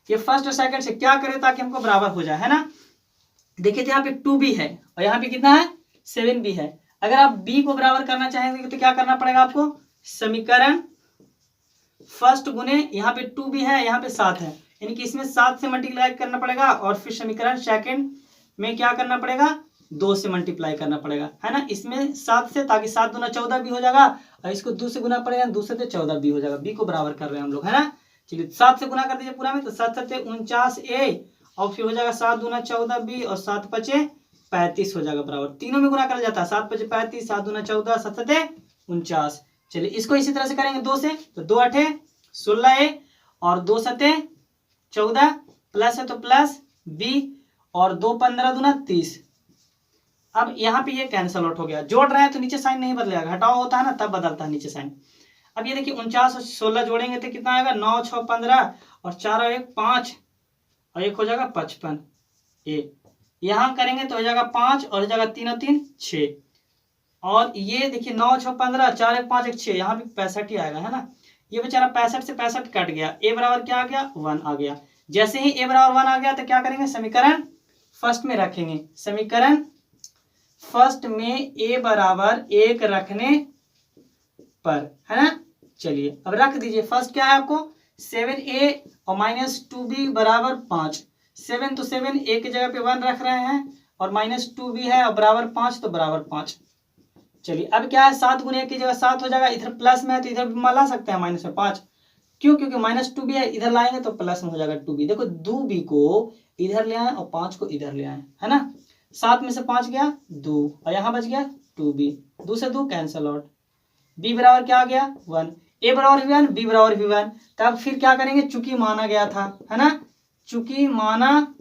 S1: ये फर्स्ट और सेकंड से क्या करें ताकि हमको बराबर हो जाए, है ना। देखिए यहाँ पे 2b है और यहाँ पे कितना है 7b है। अगर आप b को बराबर करना चाहेंगे तो क्या करना पड़ेगा आपको, समीकरण फर्स्ट गुने यहाँ पे 2b है, यहाँ पे 7 है, यानी कि इसमें 7 से मल्टीप्लाई करना पड़ेगा और फिर समीकरण सेकंड में क्या करना पड़ेगा 2 से मल्टीप्लाई करना पड़ेगा, है ना, इसमें 7 से, ताकि 7 दूना 14 भी हो जाएगा और इसको 2 से गुना पड़ेगा, 2 से 14 भी हो जाएगा, b को बराबर कर रहे हैं हम लोग, है ना। चलिए 7 से गुना कर दीजिए पूरा में, तो 7 7 49a और फिर हो जाएगा 7 दूना 14b और 7 5 35 हो जाएगा बराबर, तीनों में गुना कर जाता है, 7 5 35, 7 दूना 14, 7 7 49। चलिए इसको इसी तरह से करेंगे 2 से, तो 2 8 16a और 2 7 14 प्लस है तो प्लस b और 2 15 दूना 30। अब यहाँ पे ये कैंसल आउट हो गया, जोड़ रहे हैं तो नीचे साइन नहीं बदलेगा, घटाओ होता है ना तब बदलता है नीचे साइन। अब ये देखिए 49 और 16 जोड़ेंगे तो कितना आएगा 9 6 15 और 4 और 1 5 और 1 हो जाएगा 55 a। यहाँ करेंगे तो हो जाएगा 5 और हो जाएगा 3 और 3 6 और ये देखिए 9 6 15 4 1 5 1 6, यहाँ भी 65 ही आएगा, है ना। ये बेचारा 65 से 65 कट गया, a बराबर क्या आ गया 1 आ गया। जैसे ही a बराबर 1 आ गया तो क्या करेंगे समीकरण फर्स्ट में रखेंगे, समीकरण फर्स्ट में a बराबर 1 रखने पर, है ना। चलिए अब रख दीजिए, फर्स्ट क्या है आपको 7a और -2b बराबर 5, 7 तो 7 a की जगह पे 1 रख रहे हैं और -2b है और बराबर 5 तो बराबर 5, चलिए अब क्या है, 7 गुने 1 की जगह 7 हो जाएगा, इधर प्लस में है तो इधर भी ला सकते हैं माइनस में 5, क्यों, क्योंकि -2b है, इधर लाएंगे तो प्लस में हो जाएगा 2b। देखो 2b को इधर ले आए और 5 को इधर ले आए, है ना। 7 में से 5 गया 2 और यहाँ बच गया 2b, 2 से 2 कैंसल आउट, b बराबर क्या आ गया 1, a बराबर भी 1, b बराबर भी 1। तब फिर क्या करेंगे, चूंकि माना गया था, है ना, चूंकि माना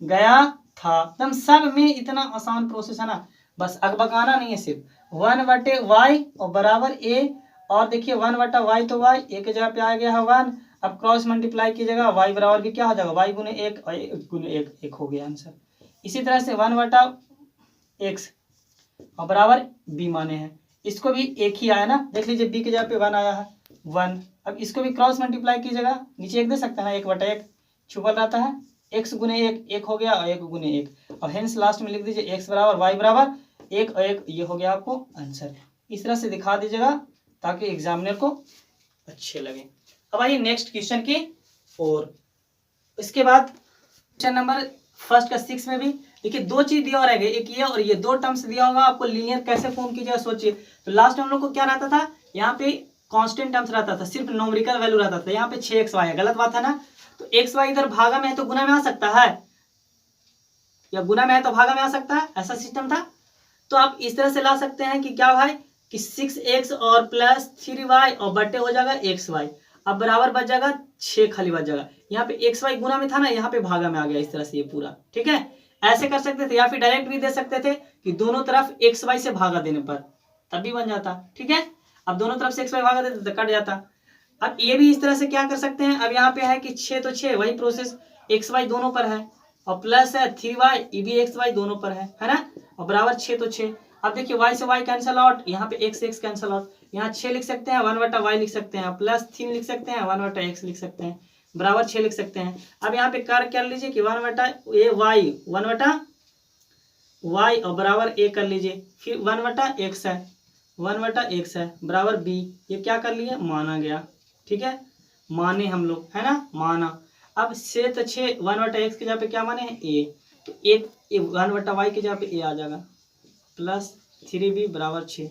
S1: गया था, एकदम सब में इतना आसान प्रोसेस है ना, बस अकबकाना नहीं है, सिर्फ 1/y और बराबर a, और देखिए 1/y तो y, a के जगह पे आ गया है 1, अब क्रॉस मल्टीप्लाई की जगह y बराबर भी क्या हो जाएगा, y गुने 1 और 1 गुने 1, 1 हो गया आंसर। इसी तरह से 1/x और बराबर b माने हैं, इसको भी एक ही आया ना, देख लीजिए b के जगह पे 1 आया है 1, अब इसको भी क्रॉस मल्टीप्लाई की जगह नीचे 1 दे सकते हैं ना, 1/1 छुपल रहता है, x गुने 1 1 हो गया और 1 गुने 1, और हेंस लास्ट में लिख दीजिए x बराबर y बराबर 1 और 1, ये हो गया आपको आंसर। इस तरह से दिखा दीजिएगा ताकि एग्जामिनर को अच्छे लगे। अब आइए नेक्स्ट क्वेश्चन की और इसके बाद क्वेश्चन नंबर फर्स्ट का 6 में भी देखिए 2 चीज दिया और है, एक ये और ये 2 टर्म्स दिया होगा आपको, लीनियर कैसे फॉर्म कीजिएगा सोचिए। तो लास्ट में हम लोग को क्या रहता था, यहाँ पे कांस्टेंट टर्म्स रहता था, सिर्फ न्यूमेरिकल वैल्यू रहता था, यहाँ पे 6xy है, गलत बात है ना। तो xy इधर भागा में है तो गुना में आ सकता है, या गुना में है तो भागा में आ सकता है, ऐसा सिस्टम था। तो आप इस तरह से ला सकते हैं कि क्या भाई कि 6x और प्लस 3y और बटे हो जाएगा xy, अब बराबर बच जाएगा 6 खाली बच जाएगा, यहाँ पे xy गुना में था ना, यहाँ पे भागा में आ गया, इस तरह से ये पूरा, ठीक है। ऐसे कर सकते थे या फिर डायरेक्ट भी दे सकते थे कि दोनों तरफ xy से भागा देने पर तब भी बन जाता, ठीक है। अब दोनों तरफ से xy भागा देते तो कट जाता। अब ये भी इस तरह से क्या कर सकते हैं, अब यहाँ पे है कि 6 तो 6 वही प्रोसेस, xy दोनों पर है, और प्लस है 3y, ये भी xy दोनों पर है ना, और बराबर 6 तो 6। अब देखिए y से y कैंसल आउट, यहाँ पे x x कैंसल आउट, यहाँ 6 लिख सकते हैं 1/y लिख सकते हैं, प्लस 3 लिख सकते हैं 1/x लिख सकते हैं, बराबर 6 लिख सकते हैं। अब यहाँ पे कर लीजिए कि 1/y 1/y और बराबर a कर लीजिए, फिर 1/x है 1/x है बराबर b, ये क्या कर लिए, माना गया, ठीक है, माने हम लोग, है ना, माना। अब 6 तो 6 1/x की जगह पे क्या माने हैं a, तो 1/y की जगह पे a आ जाएगा, प्लस 3b बराबर 6,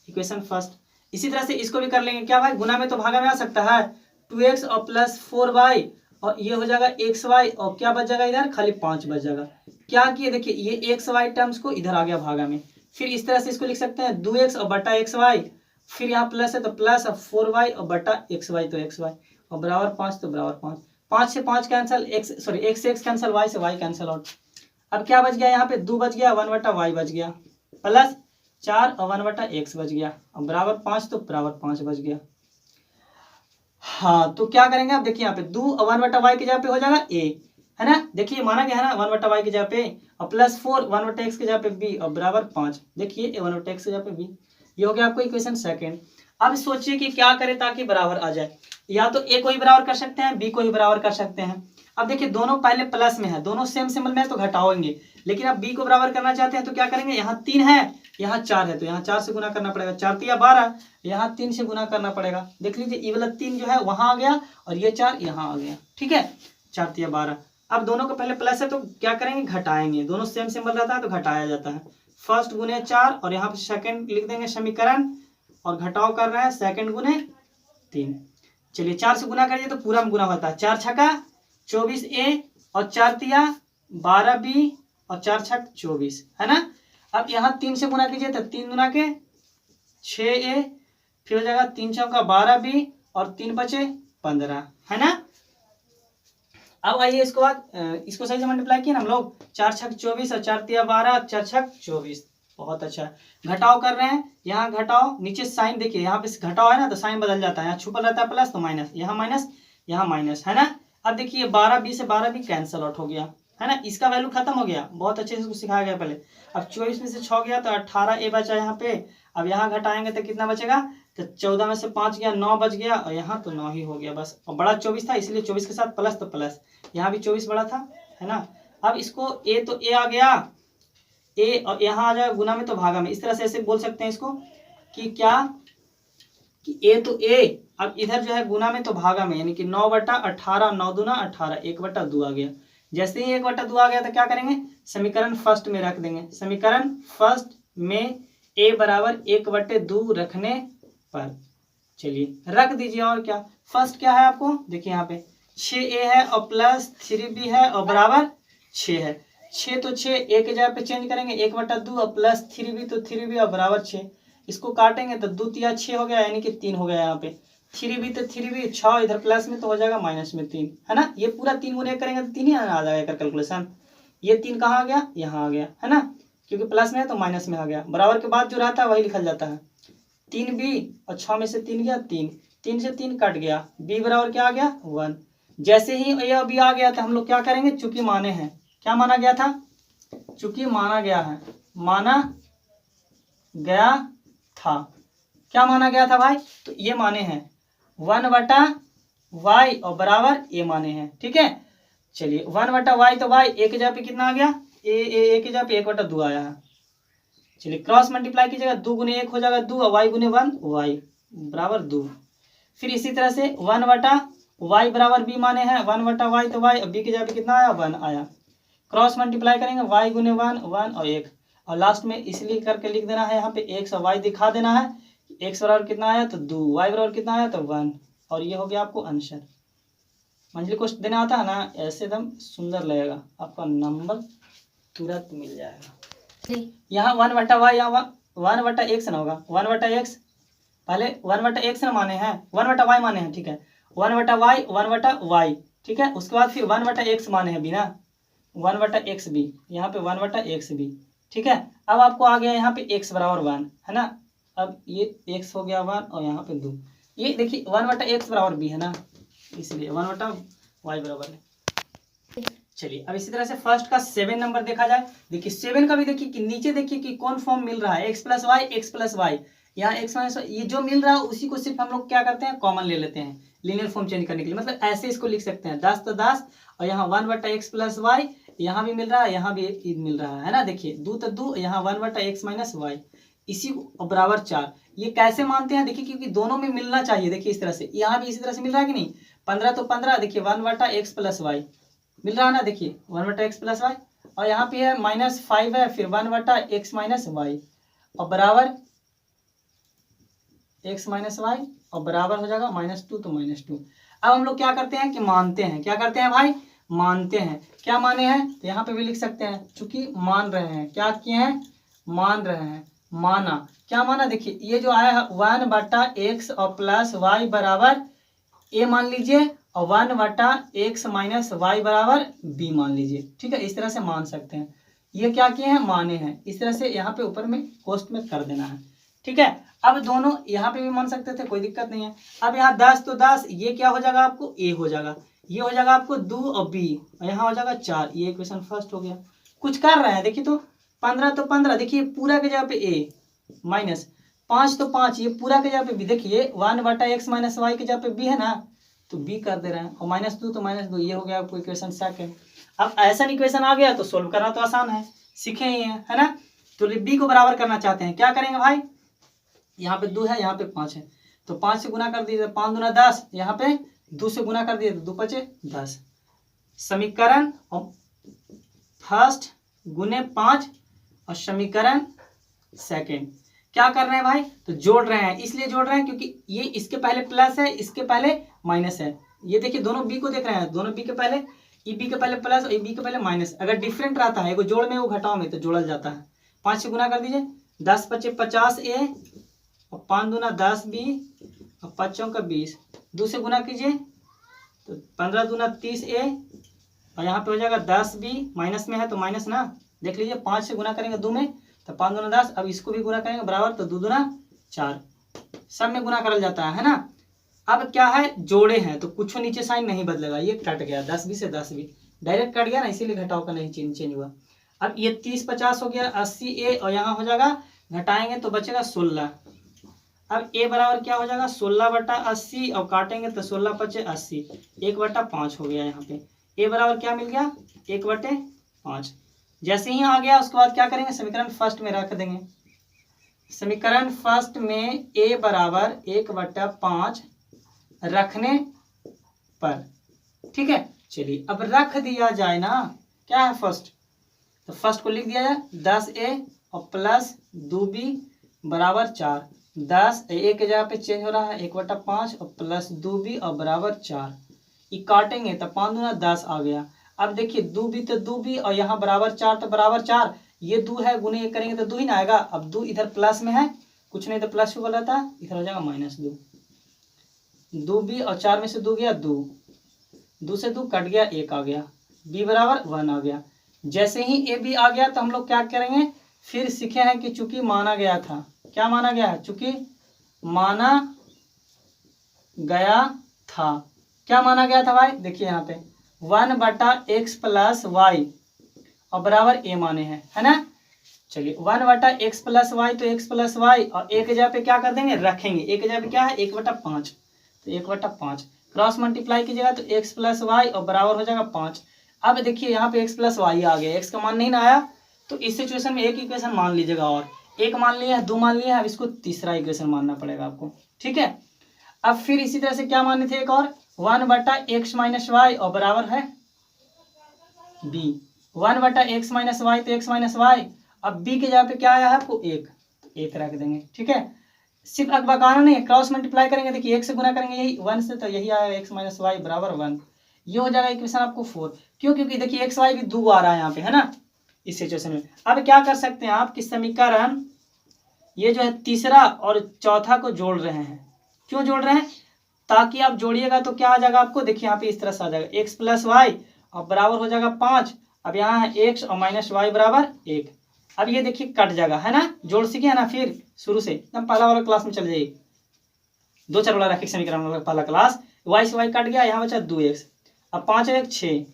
S1: इक्वेशन फर्स्ट। इसी तरह से इसको भी कर लेंगे, क्या भाई गुना में तो भागा में आ सकता है, 2x और प्लस 4y और ये हो जाएगा xy, और क्या बच जाएगा इधर, खाली 5 बच जाएगा। क्या किए देखिए, ये xy टर्म्स को इधर आ गया भागा में, फिर इस तरह से इसको लिख सकते हैं 2x और बटा xy, फिर यहाँ प्लस है तो प्लस, और 4y और बटा xy तो xy, और बराबर 5 तो बराबर 5, 5 से 5 कैंसल, x से x कैंसल, y से y कैंसल आउट। अब क्या बच गया, यहाँ पे 2 बच गया, 1/y बच गया, प्लस 4 और 1/x बच गया, और बराबर 5 तो बराबर 5 बच गया। हाँ तो क्या करेंगे, आप देखिए यहाँ पे 2 और 1/y की जगह पे हो जाएगा a, है ना, देखिए माना गया है ना 1/y की जगह पे, और प्लस 4 1/x की जगह पे b, और बराबर 5, देखिए 1/x की जगह पे b, ये हो गया आपको इक्वेशन सेकंड। अब सोचिए कि क्या करें ताकि बराबर आ जाए, या तो a को ही बराबर कर सकते हैं, b को ही बराबर कर सकते हैं। अब देखिए दोनों पहले प्लस में है, दोनों सेम सिंबल में है तो घटाओगे, लेकिन अब b को बराबर करना चाहते हैं तो क्या करेंगे, यहाँ 3 है यहाँ 4 है तो यहाँ 4 से गुना करना पड़ेगा, 4 3 12, यहाँ 3 से गुना करना पड़ेगा। देख लीजिए ये वाला 3 जो है वहां आ गया और ये 4 यहाँ आ गया, ठीक है, 4 3 12। अब दोनों को पहले प्लस है तो क्या करेंगे, घटाएंगे, दोनों सेम सिंबल रहता है तो घटाया जाता है, फर्स्ट गुने 4 और यहाँ पे सेकंड लिख देंगे समीकरण, और घटाव कर रहे हैं सेकंड गुने 3। चलिए 4 से गुना करिए तो पूरा में गुना होता है, 4 छक्का 24a और 4 तिया 12b और 4 छक 24, है ना। अब यहाँ 3 से गुना कीजिए तो 3 गुना के 6a, फिर हो जाएगा 3 चौका 12b और 3 बचे 15, है ना। अब आइए इसको बाद इसको सही से मल्टीप्लाई किए ना हम लोग, 4 छक 24 और 4 तिया 12, 4 छक 24, बहुत अच्छा। घटाव कर रहे हैं, यहाँ घटाओ, नीचे साइन देखिए, यहाँ पे घटाओ है ना तो साइन बदल जाता है, यहाँ छुपल रहता है प्लस तो माइनस, यहाँ माइनस, है ना। अब देखिए 12b से 12b कैंसल आउट हो गया, है ना, इसका वैल्यू खत्म हो गया, बहुत अच्छे से इसको सिखाया गया पहले। अब 24 में से 6 गया तो 18a बचा यहाँ पे, अब यहाँ घटाएंगे तो कितना बचेगा, तो 14 में से 5 गया 9 बच गया, और यहाँ तो 9 ही हो गया बस, और बड़ा 24 था इसलिए 24 के साथ प्लस तो प्लस, यहाँ भी 24 बड़ा था, है ना। अब इसको a तो a आ गया, a और यहाँ आ जाएगा गुना में तो भागा में, इस तरह से ऐसे बोल सकते हैं इसको कि क्या कि a तो a, अब इधर जो है गुना में तो भागा में, यानी कि 9/18, 9 दूना 18, 1/2 आ गया। जैसे ही 1/2 आ गया तो क्या करेंगे, समीकरण फर्स्ट में रख देंगे, समीकरण फर्स्ट में ए बराबर 1/2 रखने पर। चलिए रख दीजिए। और क्या फर्स्ट क्या है आपको देखिए यहाँ पे 6a है और प्लस 3b है और बराबर 6 है। 6 तो 6 a के जगह पे चेंज करेंगे 1/2 और प्लस 3b तो 3b और बराबर 6। इसको काटेंगे तो 2 तिया 6 हो गया यानी कि 3 हो गया। यहाँ पे 3b तो 3b 6 इधर प्लस में तो हो जाएगा माइनस में 3 है ना। ये पूरा 3 गुने करेंगे तो 3 ही आ जाएगा कैलकुलेशन। ये 3 कहाँ आ गया यहाँ आ गया है ना, क्योंकि प्लस में है तो माइनस में आ गया। बराबर के बाद जो रहता है वही लिखा जाता है। 3b और 6 में से 3 गया 3 से 3 कट गया। b बराबर क्या आ गया 1। जैसे ही यह b आ गया था हम लोग क्या करेंगे, चूंकि माने हैं, क्या माना गया था, चूंकि माना गया है, माना गया था, क्या माना गया था भाई, तो ये माने हैं 1/y और बराबर a माने हैं। ठीक है चलिए 1/y तो y a के जगह पे कितना आ गया, a के जगह पे 1/2 आया है। चलिए क्रॉस मल्टीप्लाई कीजिएगा 2 गुने 1 हो जाएगा 2 और y गुने 1 y बराबर 2। फिर इसी तरह से 1/y बराबर b माने हैं 1/y तो y, अब b के जगह पे कितना आया 1 आया। क्रॉस मल्टीप्लाई करेंगे y गुने 1 1 और 1 और लास्ट में इसलिए करके लिख देना है यहाँ पे x और y दिखा देना है। x बराबर कितना आया तो 2, y बराबर कितना आया तो 1 और ये हो गया आपको आंसर। मंजिल को देना आता है ना, ऐसे एकदम सुंदर लगेगा, आपका नंबर तुरंत मिल जाएगा। यहाँ 1/y यहाँ 1/x ना होगा 1/x, पहले 1/x ना माने हैं 1/y माने हैं। ठीक है 1/y 1/y ठीक है, उसके बाद फिर 1/x माने हैं बिना 1/xb, यहाँ पे 1/xb। ठीक है अब आपको आ गया यहाँ पे x बराबर 1 है ना। अब ये x हो गया 1 और यहाँ पे 2, ये देखिए 1/x बराबर b है ना, इसलिए 1/y बराबर है। चलिए अब इसी तरह से फर्स्ट का 7 नंबर देखा जाए। देखिए 7 का भी देखिए कि नीचे देखिए कि कौन फॉर्म मिल रहा है, x+y यहाँ x ये जो मिल रहा है उसी को सिर्फ हम लोग क्या करते हैं कॉमन ले लेते हैं लीनियर फॉर्म चेंज करने के लिए। मतलब ऐसे इसको लिख सकते हैं 10 तो 10 और यहाँ 1/x+y यहाँ भी मिल रहा है यहाँ भी मिल रहा है ना। देखिए 2 तो 2 यहाँ 1/x - y इसी को बराबर 4। ये कैसे मानते हैं देखिए, क्योंकि दोनों में मिलना चाहिए। देखिए इस तरह से यहाँ भी इसी तरह से मिल रहा है कि नहीं, 15 तो 15 देखिए 1/x+y मिल रहा है ना, देखिए 1/x+y और यहाँ पे है -5 है फिर 1/x - y और बराबर x - y और बराबर हो जाएगा -2 तो -2। अब हम लोग क्या करते हैं कि मानते हैं, क्या करते हैं भाई मानते हैं। क्या माने हैं तो यहाँ पे भी लिख सकते हैं, चूंकि मान रहे हैं, क्या किए हैं मान रहे हैं, माना क्या माना। देखिए ये जो आया है 1/x और प्लस y बराबर a मान लीजिए और 1/x - y बराबर b मान लीजिए। ठीक है इस तरह से मान सकते हैं। ये क्या किए हैं माने हैं, इस तरह से यहाँ पे ऊपर में कोष्ट में कर देना है। ठीक है अब दोनों यहाँ पे भी मान सकते थे, कोई दिक्कत नहीं है। अब यहाँ 10 तो 10 ये क्या हो जाएगा आपको a हो जाएगा, ये हो जाएगा आपको 2 और b और यहाँ हो जाएगा 4। ये इक्वेशन फर्स्ट हो गया। कुछ कर रहे हैं देखिए तो 15 तो 15 देखिए पूरा के जगह पे a माइनस 5 तो 5 ये पूरा के जगह पे b, देखिए 1/x - y के जगह पे b है ना तो b कर दे रहे हैं और -2 तो -2 ये हो गया आपको इक्वेशन सेकंड। अब ऐसा इक्वेशन आ गया तो सोल्व करना तो आसान है, सीखे ही है ना। तो b को बराबर करना चाहते हैं, क्या करेंगे भाई, यहाँ पे 2 है यहाँ पे 5 है तो 5 से गुना कर दीजिए 5 दूना 10, यहाँ पे 2 से गुना कर दिए तो 2 5 10। समीकरण और फर्स्ट गुने 5 और समीकरण सेकंड क्या कर रहे हैं भाई तो जोड़ रहे हैं। इसलिए जोड़ रहे हैं क्योंकि ये इसके पहले प्लस है इसके पहले माइनस है। ये देखिए दोनों b को देख रहे हैं, दोनों b के पहले b के पहले प्लस और b के पहले माइनस। अगर डिफरेंट रहता है, जोड़ में वो घटाव में तो जोड़ल जाता है। 5 से गुना कर दीजिए 10 × 5 = 50 a और 5 दूना 10 b और 5 चौका 20। 2 से गुना कीजिए तो 15 दूना 30 a और यहाँ पे हो जाएगा 10 b, माइनस में है तो माइनस ना, देख लीजिए 5 से गुना करेंगे 2 में तो 5 दूना 10। अब इसको भी गुना करेंगे बराबर तो 2 दूना 4, सब में गुना करल जाता है ना। अब क्या है जोड़े हैं तो कुछ नीचे साइन नहीं बदलेगा, ये कट गया 10 b से 10 b डायरेक्ट कट गया ना, इसीलिए घटाव का नहीं चेंज हुआ। अब ये 30 50 हो गया 80 a और यहाँ हो जाएगा घटाएंगे तो बचेगा 16। अब a बराबर क्या हो जाएगा 16/80 और काटेंगे तो 16 × 5 = 80, 1/5 हो गया। यहाँ पे a बराबर क्या मिल गया 1/5। जैसे ही आ गया उसके बाद क्या करेंगे समीकरण फर्स्ट में रख देंगे। समीकरण फर्स्ट में a बराबर 1/5 रखने पर, ठीक है चलिए अब रख दिया जाए ना, क्या है फर्स्ट तो फर्स्ट को लिख दिया जाए 10a और प्लस 2b बराबर 4। 10 एक की जगह पे चेंज हो रहा है 1/5 और प्लस 2b और बराबर 4। ये काटेंगे तो 5 दूना 10 आ गया। अब देखिए 2b तो 2b और यहाँ बराबर 4 तो बराबर 4, ये 2 है गुने ये करेंगे तो 2 ही ना आएगा। अब 2 इधर प्लस में है, कुछ नहीं तो प्लस भी बोला था, इधर हो जाएगा -2। 2b और 4 में से 2 गया 2, 2 से 2 कट गया 1 आ गया, b बराबर 1 आ गया। जैसे ही ए बी आ गया तो हम लोग क्या करेंगे, फिर सीखे हैं कि चूंकि माना गया था, क्या माना गया है, चूंकि माना गया था, क्या माना गया था भाई, देखिए यहाँ पे 1/x प्लस वाई और बराबर ए माने हैं, है ना। चलिए 1/x प्लस वाई तो x प्लस वाई और एक जगह पे क्या कर देंगे, रखेंगे, एक जगह पे क्या है 1/5, तो 1/5 क्रॉस मल्टीप्लाई कीजिएगा तो x प्लस वाई और बराबर हो जाएगा 5। अब देखिए यहाँ पे x प्लस वाई आ गया, x का मान नहीं ना आया, तो इस सिचुएशन में एक इक्वेशन मान लीजिएगा, और एक मान लिया है, 2 मान लिया है, अब इसको तीसरा इक्वेशन मानना पड़ेगा आपको, ठीक है। अब फिर इसी तरह से क्या माने थे, एक और 1/x माइनस वाई और बराबर है b। 1/x माइनस वाई तो x माइनस वाई, अब b के जगह पे क्या आया है आपको 1, तो 1 रख देंगे, ठीक है। सिर्फ अकबाकाना नहीं है, क्रॉस मल्टीप्लाई करेंगे, देखिए 1 से गुना करेंगे यही 1 से, तो यही आया x माइनस वाई बराबर 1। ये हो जाएगा इक्वेशन आपको 4, क्यों, क्योंकि देखिए एक्स वाई भी 2 आ रहा है यहाँ पे, है ना, इस सिचुएशन में। अब क्या कर सकते हैं आप कि समीकरण ये जो है तीसरा और चौथा को जोड़ रहे हैं, क्यों जोड़ रहे हैं, ताकि आप जोड़िएगा तो क्या आ जाएगा आपको, देखिए यहाँ पे इस तरह से आ जाएगा x प्लस वाई और बराबर हो जाएगा 5। अब यहाँ है x और माइनस वाई बराबर 1। अब ये देखिए कट जाएगा, है ना, जोड़ सीखे है ना, फिर शुरू से एकदम पहला वाला क्लास में चल जाइए, 2 4 वाला रखिए समीकरण वाला पहला क्लास, y से y कट गया, यहाँ बचा 2x, अब 5 और 1 6,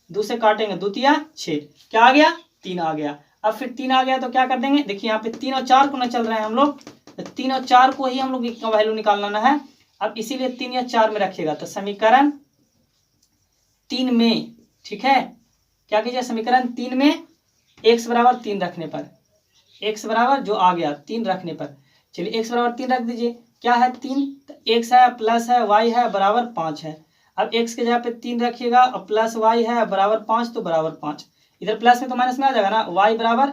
S1: 2 से काटेंगे 2 तिया 6, क्या आ गया 3 आ गया। अब फिर 3 आ गया तो क्या कर देंगे, देखिए यहाँ पे 3 और 4 को ना चल रहे हैं हम लोग, तो 3 और 4 को ही हम लोग का वैल्यू निकालना है। अब इसीलिए 3 या 4 में रखिएगा, तो समीकरण 3 में, ठीक है, क्या कीजिए, समीकरण 3 में x बराबर 3 रखने पर, x बराबर जो आ गया 3 रखने पर, चलिए x बराबर 3 रख दीजिए, क्या है 3, तो x है प्लस है y है बराबर 5 है। अब x के जगह पे 3 रखिएगा और प्लस y है बराबर 5, तो बराबर 5, इधर प्लस में तो माइनस में आ जाएगा ना, y बराबर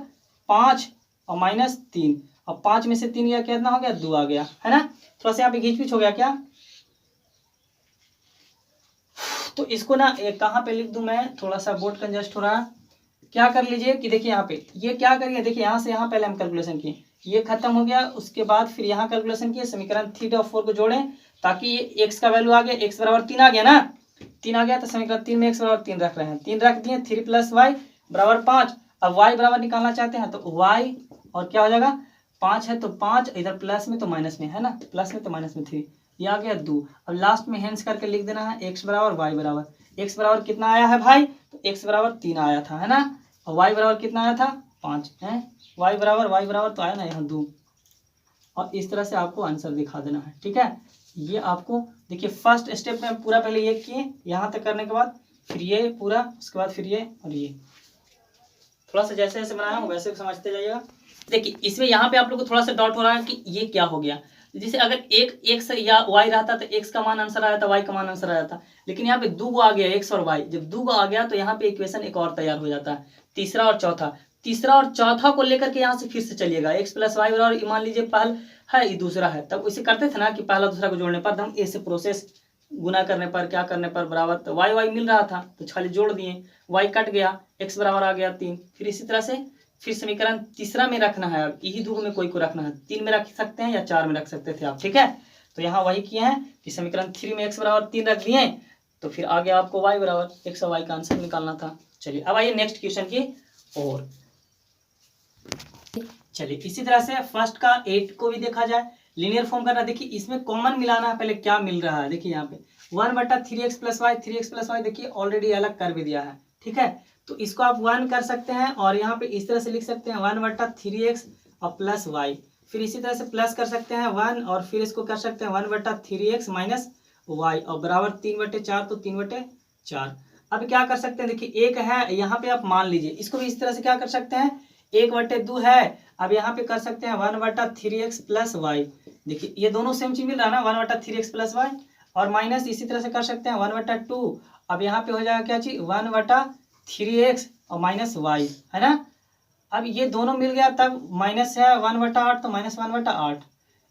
S1: 5 और -3, और 5 में से 3 गया कितना हो गया 2 आ गया, है ना। थोड़ा सा यहाँ पे घींच पीछ हो गया क्या, तो इसको ना कहाँ पे लिख दूं मैं, थोड़ा सा बोर्ड कंजस्ट हो रहा है, क्या कर लीजिए कि देखिए यहाँ पे ये क्या करिए, देखिए यहाँ से यहाँ पहले हम कैलकुलेशन किए, ये खत्म हो गया, उसके बाद फिर यहाँ कैलकुलेशन किए, समीकरण 3 और 4 को जोड़ें, ताकि ये x का वैल्यू आ गया, x बराबर 3 आ गया ना, 3 आ गया, तो समीकरण 3 में x बराबर 3 रख रहे हैं, 3 रख दिए, 3 प्लस वाई बराबर 5। अब y बराबर निकालना चाहते हैं तो y और क्या हो जाएगा 5 है तो 5, इधर प्लस में तो माइनस में, है ना, प्लस में तो माइनस में 3, ये आ गया 2। अब लास्ट में हेंस करके लिख देना है x बराबर y बराबर, x बराबर कितना आया है भाई, तो x बराबर 3 आया था, है ना, और y बराबर कितना आया था 5 है, y बराबर तो आया ना यहाँ 2, और इस तरह से आपको आंसर दिखा देना है, ठीक है। ये आपको देखिए फर्स्ट स्टेप में पूरा पहले ये किए, यहाँ तक करने के बाद फिर ये पूरा, उसके बाद फिर ये और ये, थोड़ा सा जैसे जैसे बनाया हूँ वैसे समझते जाइएगा। देखिए इसमें यहाँ पे आप लोग को थोड़ा सा डाउट हो रहा है कि ये क्या हो गया, जैसे अगर एक x या y रहता तो x का मान आंसर आया था, y का मान आंसर आया था, लेकिन यहाँ पे 2 आ गया x और y, जब 2 आ गया तो यहाँ पे इक्वेशन एक और तैयार हो जाता है, तीसरा और चौथा को लेकर के यहाँ से फिर से चलिएगा, x प्लस वाई बराबर मान लीजिए पहला है ये दूसरा है, तब इसे करते थे ना कि पहला दूसरा को जोड़ने पर, हम ऐसे प्रोसेस गुना करने पर क्या करने पर बराबर, तो y मिल रहा था तो खाली जोड़ दिए, y कट गया, x बराबर आ गया 3, फिर इसी तरह से फिर समीकरण तीसरा में रखना है, अब यही दो में कोई को रखना है, 3 में रख सकते हैं या 4 में रख सकते थे आप, ठीक है। तो यहाँ वही किए हैं कि समीकरण 3 में x बराबर 3 रख दिए, तो फिर आगे आपको y बराबर x और y का आंसर निकालना था। चलिए अब आइए नेक्स्ट क्वेश्चन की और, चलिए इसी तरह से फर्स्ट का 8 को भी देखा जाए, लीनियर फॉर्म करना, देखिए इसमें कॉमन मिलाना है, पहले क्या मिल रहा है, देखिए यहाँ पे 1/3x plus Y, 3x plus Y देखिए ऑलरेडी अलग कर भी दिया है, ठीक है, तो इसको आप 1 कर सकते हैं, और यहाँ पे इस तरह से लिख सकते हैं 1/3x और प्लस वाई, फिर इसी तरह से प्लस कर सकते हैं 1, और फिर इसको कर सकते हैं 1/3x माइनस वाई और बराबर 3/4, तो 3/4। अब क्या कर सकते हैं, देखिए एक है यहाँ पे आप मान लीजिए, इसको भी इस तरह से क्या कर सकते हैं 1/2 है, अब यहाँ पे कर सकते हैं 1/3x प्लस वाई, देखिए ये दोनों सेम चीज मिल रहा है ना 1/3x प्लस वाई, और माइनस इसी तरह से कर सकते हैं 1/2, अब यहाँ पे हो जाएगा क्या चीज 1/3x और माइनस वाई, है ना, अब ये दोनों मिल गया तब माइनस है 1/8 तो -1/8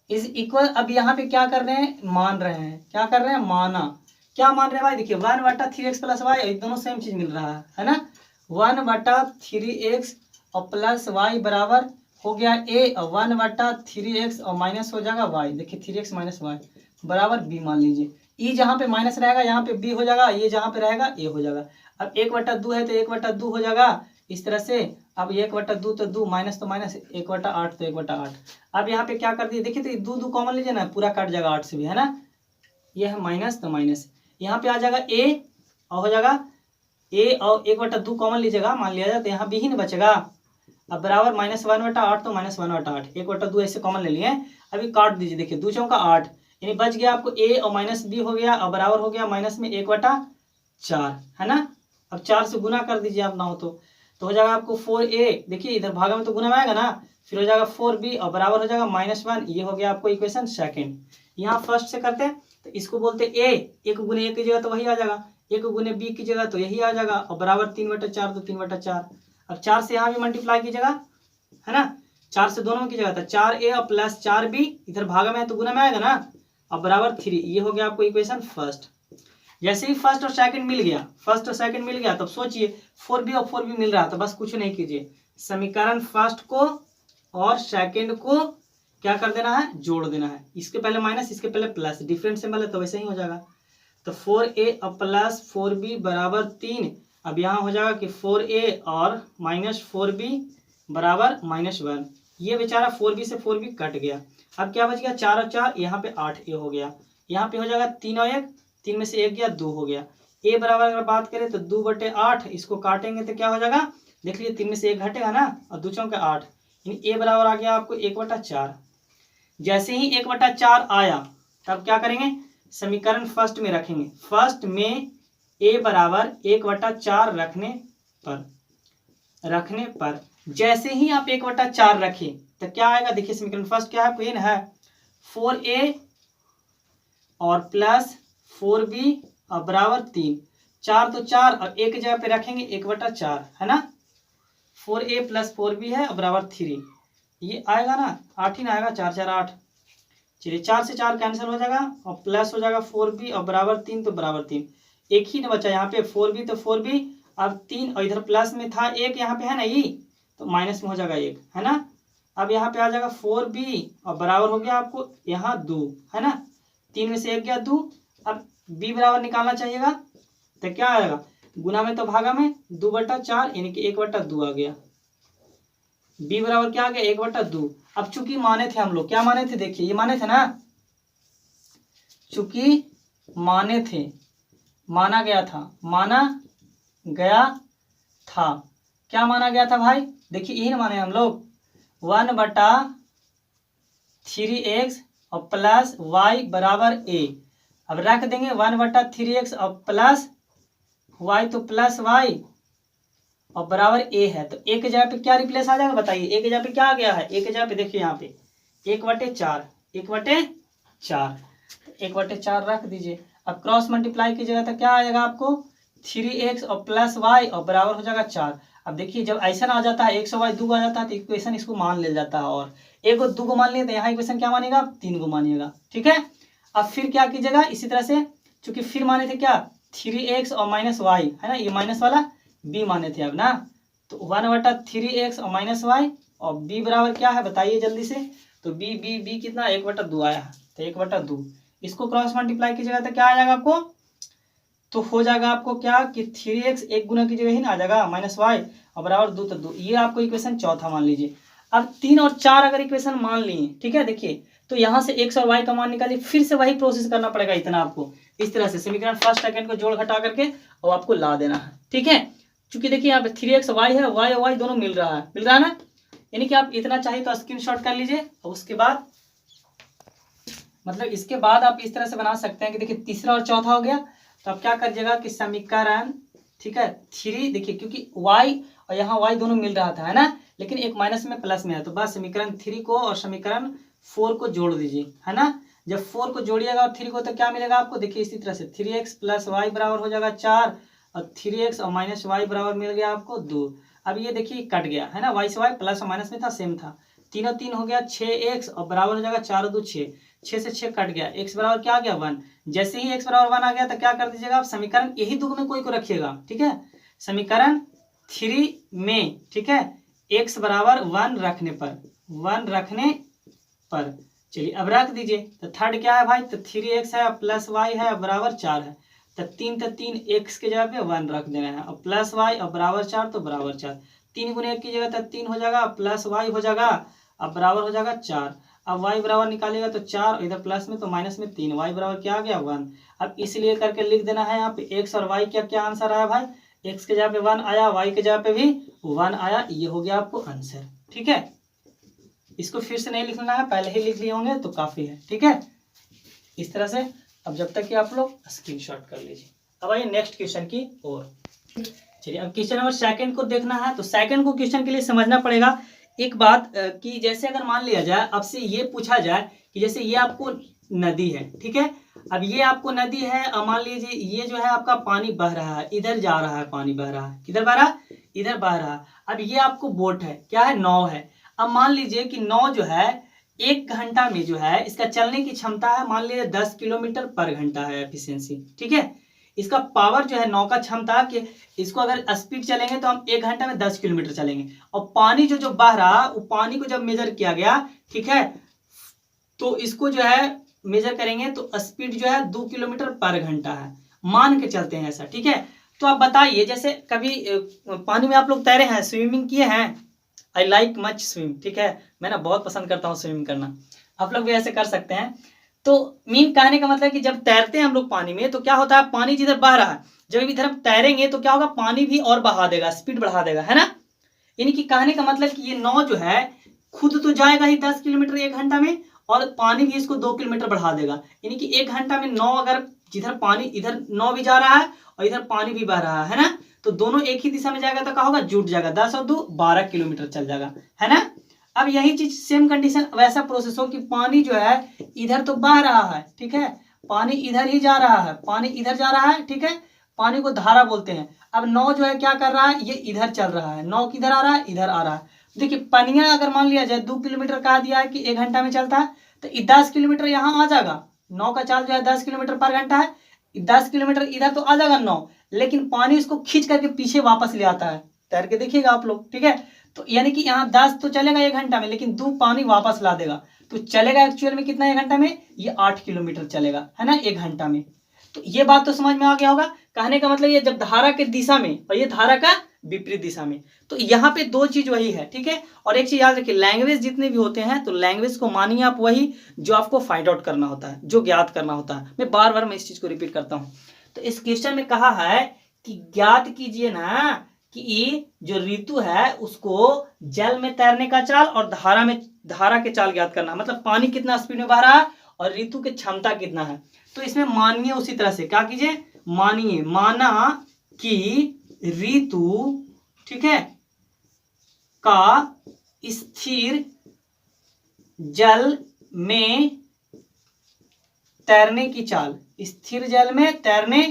S1: इज इक्वल। अब यहाँ पे क्या कर रहे हैं, मान रहे हैं, क्या कर रहे हैं, माना। क्या मान रहे हैं भाई, देखिए 1/3x प्लस वाई, दोनों सेम चीज मिल रहा है ना। 1/3x और प्लस वाई बराबर हो गया a, और 1/3x और माइनस हो जाएगा y। देखिए 3x माइनस वाई बराबर b मान लीजिए। ई जहाँ पे माइनस रहेगा यहाँ पे b हो जाएगा, ये जहाँ पे रहेगा a हो जाएगा। अब 1/2 है तो 1/2 हो जाएगा इस तरह से। अब 1/2 तो 2, माइनस तो माइनस, 1/8 तो 1/8। अब यहाँ पे क्या कर दिए, देखिए तो 2 कॉमन लीजिए ना, पूरा कट जाएगा 8 से भी, है ना। ये है माइनस तो माइनस, यहाँ पे आ जाएगा a और हो जाएगा a, और 1/2 कॉमन लीजिएगा मान लिया जाए तो यहाँ b ही न बचेगा। अब बराबर -1/8 तो -1/8, 1/2 ऐसे कॉमन ले लिए। अभी काट दीजिए, देखिए 2 चौका 8, यानी बच गया आपको a और माइनस b हो गया, और बराबर हो गया माइनस में 1/4, है ना। अब 4 से गुना कर दीजिए आप ना हो तो हो जाएगा आपको 4a। देखिए इधर भागा में तो गुना में आएगा ना, फिर हो जाएगा 4b और बराबर हो जाएगा -1। ये हो गया आपको इक्वेशन सेकंड। यहाँ फर्स्ट से करते हैं तो इसको बोलते a, 1 गुने 1 की जगह तो वही आ जाएगा, 1 गुने b की जगह तो यही आ जाएगा, और बराबर 3/4 तो 3/4। अब 4 से यहाँ भी मल्टीप्लाई कीजिएगा, है ना, 4 से दोनों में कीजिएगा तो 4a और प्लस 4b, इधर भागा में है तो गुना में आएगा ना, अब बराबर 3। ये हो गया आपको इक्वेशन फर्स्ट। जैसे ही फर्स्ट और सेकंड मिल गया, फर्स्ट और सेकंड मिल गया, तब सोचिए 4b और 4b मिल रहा है, तो बस कुछ नहीं कीजिए, समीकरण फर्स्ट को और सेकंड को क्या कर देना है, जोड़ देना है। इसके पहले माइनस, इसके पहले प्लस, डिफरेंट सिंबल है तो वैसे ही हो जाएगा। तो 4a और प्लस 4b बराबर 3। अब यहाँ हो जाएगा कि 4a और माइनस 4b बराबर -1। ये बेचारा 4b से 4b कट गया। अब क्या बच गया, 4 और 4, यहाँ पे 8a हो गया। यहाँ पे हो जाएगा 3 और 1, 3 में से 1 गया 2 हो गया। a बराबर अगर बात करें तो 2/8, इसको काटेंगे तो क्या हो जाएगा, देख लीजिए 3 में से 1 घटेगा ना, और 2 चौके 8, यानी a बराबर आ गया आपको 1/4। जैसे ही 1/4 आया तब क्या करेंगे, समीकरण फर्स्ट में रखेंगे। फर्स्ट में a बराबर 1/4 रखने पर जैसे ही आप 1/4 रखें तो क्या आएगा, देखिए समीकरण फर्स्ट क्या है, आपको ये ना है 4a और प्लस 4b और बराबर 3। 4 तो 4 और एक जगह पे रखेंगे 1/4, है ना। 4a प्लस 4b है और बराबर 3, ये आएगा ना, 8 ही ना आएगा, 4 4 8। चलिए 4 से 4 कैंसिल हो जाएगा और प्लस हो जाएगा 4b और बराबर 3, तो बराबर 3। एक ही ना बचा यहाँ पे, 4b तो 4b, अब 3 और इधर प्लस में था 1, यहाँ पे है ना ये, तो माइनस में हो जाएगा 1, है ना। अब यहाँ पे आ जाएगा 4b और बराबर हो गया आपको यहाँ 2, है ना, 3 में से 1 गया 2। अब b बराबर निकालना चाहिएगा तो क्या आएगा, गुना में तो भागा में 2/4, यानी कि 1/2 आ गया। b बराबर क्या आ गया, 1/2। अब चूंकि माने थे हम लोग, क्या माने थे, देखिए ये माने थे ना, चूंकि माने थे, माना गया था, क्या माना गया था भाई, देखिए यही ना माने हम लोग, 1/3x और प्लस y बराबर a। अब रख देंगे 1/3x और प्लस y, तो प्लस y और बराबर a है, तो एक जगह पे क्या रिप्लेस आ जाएगा बताइए, एक जगह पे क्या आ गया है, एक जगह पे देखिए यहाँ पे 1/4, 1/4 रख दीजिए। अब क्रॉस मल्टीप्लाई कीजिएगा तो क्या आएगा आपको, 3x और प्लस y और बराबर हो जाएगा 4। अब देखिए जब ऐसा आ जाता है, 1 y 2 आ जाता है तो इक्वेशन इसको मान ले जाता है, और 1 को 2 को मान लिए तो यहाँ इक्वेशन क्या मानेगा, 3 को मानिएगा, ठीक है। अब फिर क्या कीजिएगा, इसी तरह से, चूंकि फिर माने थे क्या, 3x और माइनस y, है ना, ये माइनस वाला b माने थे अब ना, तो 1/3x और माइनस y और b बराबर क्या है बताइए जल्दी से, तो b कितना, 1/2 आया है, तो 1/2 इसको क्रॉस मल्टीप्लाई कीजिएगा तो क्या आ जाएगा आपको, तो हो जाएगा आपको क्या कि 3x 1 गुना की जगह ही ना आ जाएगा माइनस y और बराबर 2, तो 2, ये आपको इक्वेशन चौथा मान लीजिए। अब 3 और 4 अगर इक्वेशन मान लिए, ठीक है, देखिए तो यहाँ से x और y का मान निकालिए, फिर से वही प्रोसेस करना पड़ेगा, इतना आपको इस तरह से समीकरण फर्स्ट सेकंड को जोड़ घटा करके और आपको ला देना है, ठीक है। चूंकि देखिए यहाँ पे 3x y है, y और y दोनों मिल रहा है ना, यानी कि आप इतना चाहिए तो स्क्रीनशॉट कर लीजिए, और उसके बाद मतलब इसके बाद आप इस तरह से बना सकते हैं कि देखिए तीसरा और चौथा हो गया, तो आप क्या करिएगा कि समीकरण, ठीक है, 3, देखिए क्योंकि y और यहाँ y दोनों मिल रहा था, है ना, लेकिन एक माइनस में प्लस में है, तो बस समीकरण 3 को और समीकरण 4 को जोड़ दीजिए, है ना। जब 4 को जोड़िएगा और 3 को तो क्या मिलेगा आपको, देखिए इसी तरह से 3x प्लस y बराबर हो जाएगा 4, और 3x और माइनस y बराबर मिल गया आपको 2। अब ये देखिए कट गया है ना, वाई से वाई प्लस और माइनस में था सेम था, तीनों तीन हो गया 6x और बराबर हो जाएगा 4 और 2 6, 6 से 6 कट गया, x बराबर क्या आ गया 1। जैसे ही x बराबर 1 आ गया तो क्या कर दीजिएगा आप, समीकरण यही दो में कोई को रखिएगा, ठीक है, समीकरण 3 में, ठीक है, x बराबर 1 रखने पर चलिए अब रख दीजिए। तो थर्ड क्या है भाई, तो 3x है प्लस y है बराबर 4 है, तो 3 x के जगह पे 1 रख देना है और प्लस y और बराबर 4 तो बराबर 4, 3 गुने 1 की जगह तो 3 हो जाएगा प्लस y हो जाएगा अब बराबर हो जाएगा 4। अब y बराबर निकालेगा तो 4, इधर प्लस में तो माइनस में 3, y बराबर क्या आ गया 1। अब इसलिए करके लिख देना है यहाँ पे x और y क्या क्या आंसर आया भाई, x के जगह पे 1 आया, y के जगह पे भी 1 आया, ये हो गया आपको आंसर, ठीक है। इसको फिर से नहीं लिखना है, पहले ही लिख लिए होंगे तो काफी है, ठीक है, इस तरह से। अब जब तक कि आप लोग स्क्रीनशॉट कर लीजिए। अब आइए नेक्स्ट क्वेश्चन की ओर। चलिए अब क्वेश्चन नंबर सेकंड को देखना है। तो सेकंड को क्वेश्चन के लिए समझना पड़ेगा एक बात कि जैसे अगर मान लिया जाए आपसे ये पूछा जाए कि जैसे ये आपको नदी है, ठीक है, अब ये आपको नदी है और मान लीजिए ये जो है आपका पानी बह रहा है, इधर जा रहा है, पानी बह रहा है, किधर बह रहा है, इधर बह रहा है। अब ये आपको बोट है, क्या है, नाव है। अब मान लीजिए कि नाव जो है 1 घंटा में जो है इसका चलने की क्षमता है मान लीजिए 10 किलोमीटर पर घंटा है एफिशिएंसी, ठीक है। इसका पावर जो है नाव का क्षमता कि इसको अगर स्पीड चलेंगे तो हम 1 घंटा में 10 किलोमीटर चलेंगे। और पानी जो बह रहा वो पानी को जब मेजर किया गया, ठीक है, तो इसको जो है मेजर करेंगे तो स्पीड जो है 2 किलोमीटर पर घंटा है, मान के चलते हैं ऐसा, ठीक है। तो आप बताइए जैसे कभी पानी में आप लोग तैरे हैं, स्विमिंग किए हैं, आई लाइक मच स्विम, ठीक है, मैं ना बहुत पसंद करता हूँ स्विमिंग करना, आप लोग भी ऐसे कर सकते हैं। तो मीन कहने का मतलब कि जब तैरते हैं हम लोग पानी में तो क्या होता है, पानी जिधर बह रहा है जब इधर हम तैरेंगे तो क्या होगा, पानी भी और बहा देगा, स्पीड बढ़ा देगा, है ना। यानी कि कहने का मतलब कि ये नाव जो है खुद तो जाएगा ही 10 किलोमीटर 1 घंटा में और पानी भी इसको 2 किलोमीटर बढ़ा देगा। यानी कि 1 घंटा में नाव अगर जिधर पानी इधर नाव भी जा रहा है और इधर पानी भी बह रहा है ना, तो दोनों एक ही दिशा में जाएगा तो क्या होगा, जुट जाएगा, 10 और 2 12 किलोमीटर चल जाएगा, है ना। अब यही चीज सेम कंडीशन वैसा प्रोसेस हो कि पानी जो है इधर तो बह रहा है, ठीक है, पानी इधर ही जा रहा है, पानी इधर जा रहा है, ठीक है, पानी को धारा बोलते हैं। अब नाव जो है क्या कर रहा है, ये इधर चल रहा है, नाव किधर आ रहा है, इधर आ रहा है। देखिए पनिया अगर मान लिया जाए 2 किलोमीटर कहा दिया है कि 1 घंटा में चलता है तो 10 किलोमीटर यहाँ आ जाएगा, नाव का चाल जो है 10 किलोमीटर पर घंटा है, 10 किलोमीटर इधर तो आ जाएगा नाव, लेकिन पानी इसको खींच करके पीछे वापस ले आता है, तैर के देखिएगा आप लोग, ठीक है। तो यानी कि यहाँ 10 तो चलेगा 1 घंटा में, लेकिन 2 पानी वापस ला देगा, तो चलेगा एक्चुअल में कितना 1 घंटा में, ये 8 किलोमीटर चलेगा, है ना, 1 घंटा में। तो ये बात तो समझ में आ गया होगा। कहने का मतलब ये जब धारा के दिशा में और ये धारा का विपरीत दिशा में, तो यहाँ पे 2 चीज वही है, ठीक है। और एक चीज याद रखिए, लैंग्वेज जितने भी होते हैं तो लैंग्वेज को मानिए आप वही जो आपको फाइंड आउट करना होता है, जो ज्ञात करना होता है। मैं बार बार इस चीज को रिपीट करता हूँ। तो इस क्वेश्चन में कहा है कि ज्ञात कीजिए ना कि जो ऋतु है उसको जल में तैरने का चाल और धारा के चाल ज्ञात करना, मतलब पानी कितना स्पीड में बह रहा है और ऋतु की क्षमता कितना है। तो इसमें मानिए उसी तरह से क्या कीजिए, मानिए, माना कि ऋतु, ठीक है, का स्थिर जल में तैरने की चाल, स्थिर जल में तैरने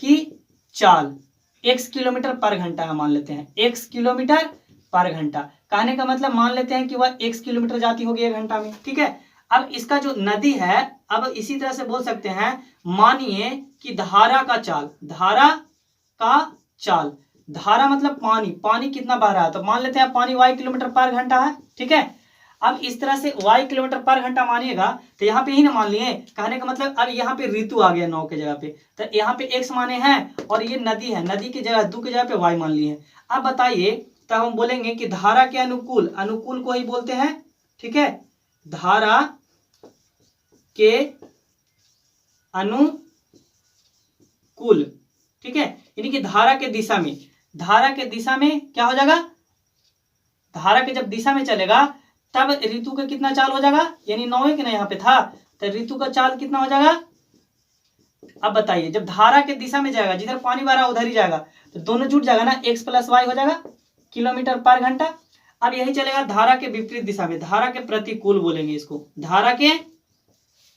S1: की चाल x किलोमीटर पर घंटा है, मान लेते हैं x किलोमीटर पर घंटा। कहने का मतलब मान लेते हैं कि वह x किलोमीटर जाती होगी 1 घंटा में, ठीक है। अब इसका जो नदी है, अब इसी तरह से बोल सकते हैं, मानिए कि धारा का चाल, धारा का चाल, धारा मतलब पानी, पानी कितना बह रहा है, तो मान लेते हैं पानी y किलोमीटर पर घंटा है, ठीक है। अब इस तरह से y किलोमीटर पर घंटा मानिएगा तो यहाँ पे ही ना मान लिए, कहने का मतलब अब यहाँ पे ऋतु आ गया 9 के जगह पे, तो यहाँ पे x माने हैं और ये नदी है, नदी की जगह 2 की जगह पे y मान लिए। अब बताइए, तब हम बोलेंगे कि धारा के अनुकूल, अनुकूल को ही बोलते हैं, ठीक है, धारा के अनुकूल, ठीक है, यानी कि धारा के दिशा में, धारा के दिशा में क्या हो जाएगा, धारा के जब दिशा में चलेगा तब ऋतु का कितना चाल हो जाएगा, यानी 9 के ना यहाँ पे था, तो ऋतु का चाल कितना हो जाएगा। अब बताइए जब धारा के दिशा में जाएगा, जिधर पानी भरा उधर ही जाएगा, तो दोनों जुट जाएगा ना, x + y हो जाएगा किलोमीटर पर घंटा। अब यही चलेगा धारा के विपरीत दिशा में, धारा के प्रतिकूल बोलेंगे इसको, धारा के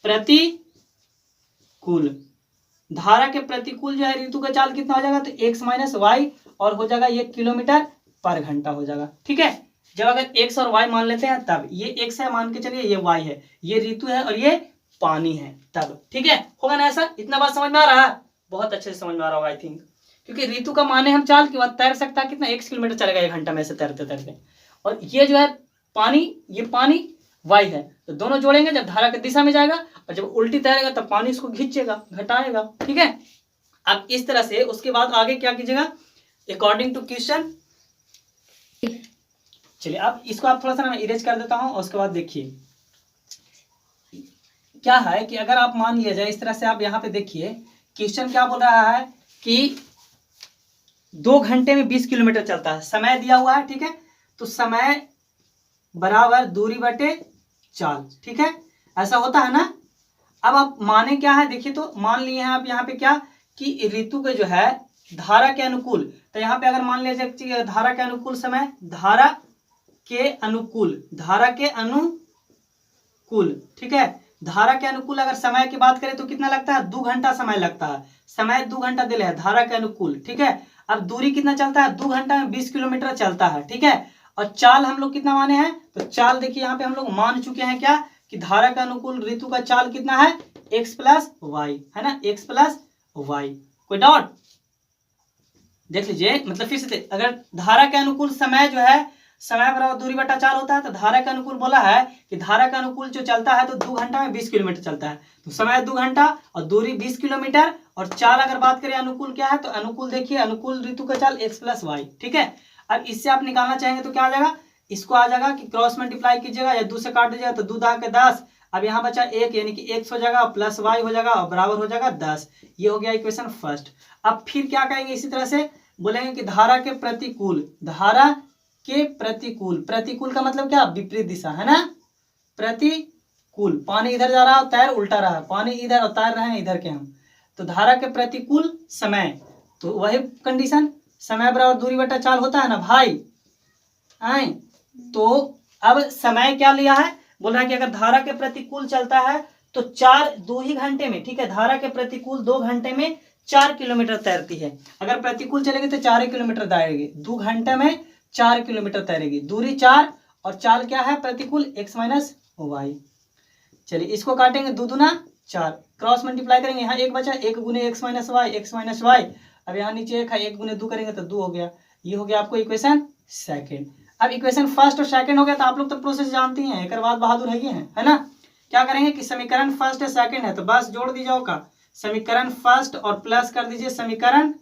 S1: प्रतिकूल, धारा के प्रतिकूल जो है ऋतु का चाल कितना हो जाएगा, तो x - y और हो जाएगा ये किलोमीटर पर घंटा हो जाएगा। ठीक है, जब अगर x और y मान लेते हैं तब ये x है, मान के चलिए ये y है, ये ऋतु है और ये पानी है तब। ठीक है, होगा ना ऐसा? इतना बात समझ में आ रहा है? बहुत अच्छे से समझ में आ रहा होगा आई थिंक, क्योंकि ऋतु का माने हम चाल के बाद तैर सकता है कितना, 1 किलोमीटर चलेगा 1 घंटा में से तैरते तैरते। और ये जो है पानी, ये पानी y है, तो दोनों जोड़ेंगे जब धारा की दिशा में जाएगा, और जब उल्टी तैरेगा तब पानी इसको खींचेगा, घटाएगा। ठीक है, अब इस तरह से उसके बाद आगे क्या कीजिएगा अकॉर्डिंग टू क्वेश्चन। चलिए अब इसको आप थोड़ा सा ना इरेज कर देता हूं, और उसके बाद देखिए क्या है कि अगर आप मान लिया जाए इस तरह से, आप यहाँ पे देखिए क्वेश्चन क्या बोल रहा है कि 2 घंटे में 20 किलोमीटर चलता है, समय दिया हुआ है। ठीक है, तो समय बराबर दूरी बटे चाल। ठीक है, ऐसा होता है ना। अब आप माने क्या है देखिए, तो मान लिए हैं आप यहाँ पे क्या कि ऋतु के जो है धारा के अनुकूल, तो यहाँ पे अगर मान लिया जाए धारा के अनुकूल समय, धारा के अनुकूल, धारा के अनुकूल। ठीक है, धारा के अनुकूल अगर समय की बात करें तो कितना लगता है, 2 घंटा समय लगता है। समय 2 घंटा दिले है धारा के अनुकूल। ठीक है, अब दूरी कितना चलता है, 2 घंटा में 20 किलोमीटर चलता है। ठीक है, और चाल हम लोग कितना माने हैं, तो चाल देखिए यहाँ पे हम लोग मान चुके हैं क्या कि धारा का अनुकूल ऋतु का चाल कितना है, x प्लस वाई है ना, x प्लस वाई। कोई डाउट? देख लीजिए, मतलब फिर से अगर धारा के अनुकूल समय जो है समय बराबर दूरी बटा चाल होता है, तो धारा के अनुकूल बोला है कि धारा का अनुकूल जो चलता है तो 2 घंटा में 20 किलोमीटर चलता है, तो समय 2 घंटा और दूरी 20 किलोमीटर, और चाल अगर बात करें अनुकूल क्या है, तो अनुकूल देखिए अनुकूल ऋतु का चाल x प्लस वाई। ठीक है, अब इससे आप निकालना चाहेंगे तो क्या आ जाएगा, इसको आ जाएगा कि क्रॉस मल्टीप्लाई कीजिएगा या 2 से काट दीजिएगा तो 2 दा के 10, अब यहाँ बचा 1 यानी कि x हो जाएगा प्लस y हो जाएगा और बराबर हो जाएगा 10। ये हो गया इक्वेशन फर्स्ट। अब फिर क्या कहेंगे, इसी तरह से बोलेंगे कि धारा के प्रतिकूल, धारा के प्रतिकूल, प्रतिकूल का मतलब क्या, विपरीत दिशा है ना, प्रतिकूल, पानी इधर जा रहा है तैर उल्टा रहा है, पानी इधर और तैर रहे हैं इधर के हम, तो धारा के प्रतिकूल समय, तो वही कंडीशन समय बराबर दूरी बटा चाल होता है ना भाई। आए तो अब समय क्या लिया है, बोल रहा है कि अगर धारा के प्रतिकूल चलता है तो 2 ही घंटे में, ठीक है, धारा के प्रतिकूल 2 घंटे में 4 किलोमीटर तैरती है। अगर प्रतिकूल चलेगी तो 4 किलोमीटर तैरेगी, 2 घंटे में 4 किलोमीटर तैरेगी, दूरी 4 और चाल क्या है प्रतिकूल x माइनस वाई। चलिए इसको काटेंगे 2 दूना 4, क्रॉस मल्टीप्लाई करेंगे, यहाँ 1 बचा, 1 गुने x माइनस वाई। अब यहाँ नीचे 1 है, 1 गुने 2 करेंगे तो 2 हो गया। ये हो गया आपको इक्वेशन सेकंड। अब इक्वेशन फर्स्ट और सेकंड हो गया, तो आप लोग तो प्रोसेस जानती हैं, एक बात बहादुर है ना। क्या करेंगे कि समीकरण फर्स्ट है सेकंड है तो बस जोड़ दीजिए का समीकरण फर्स्ट और प्लस कर दीजिए समीकरण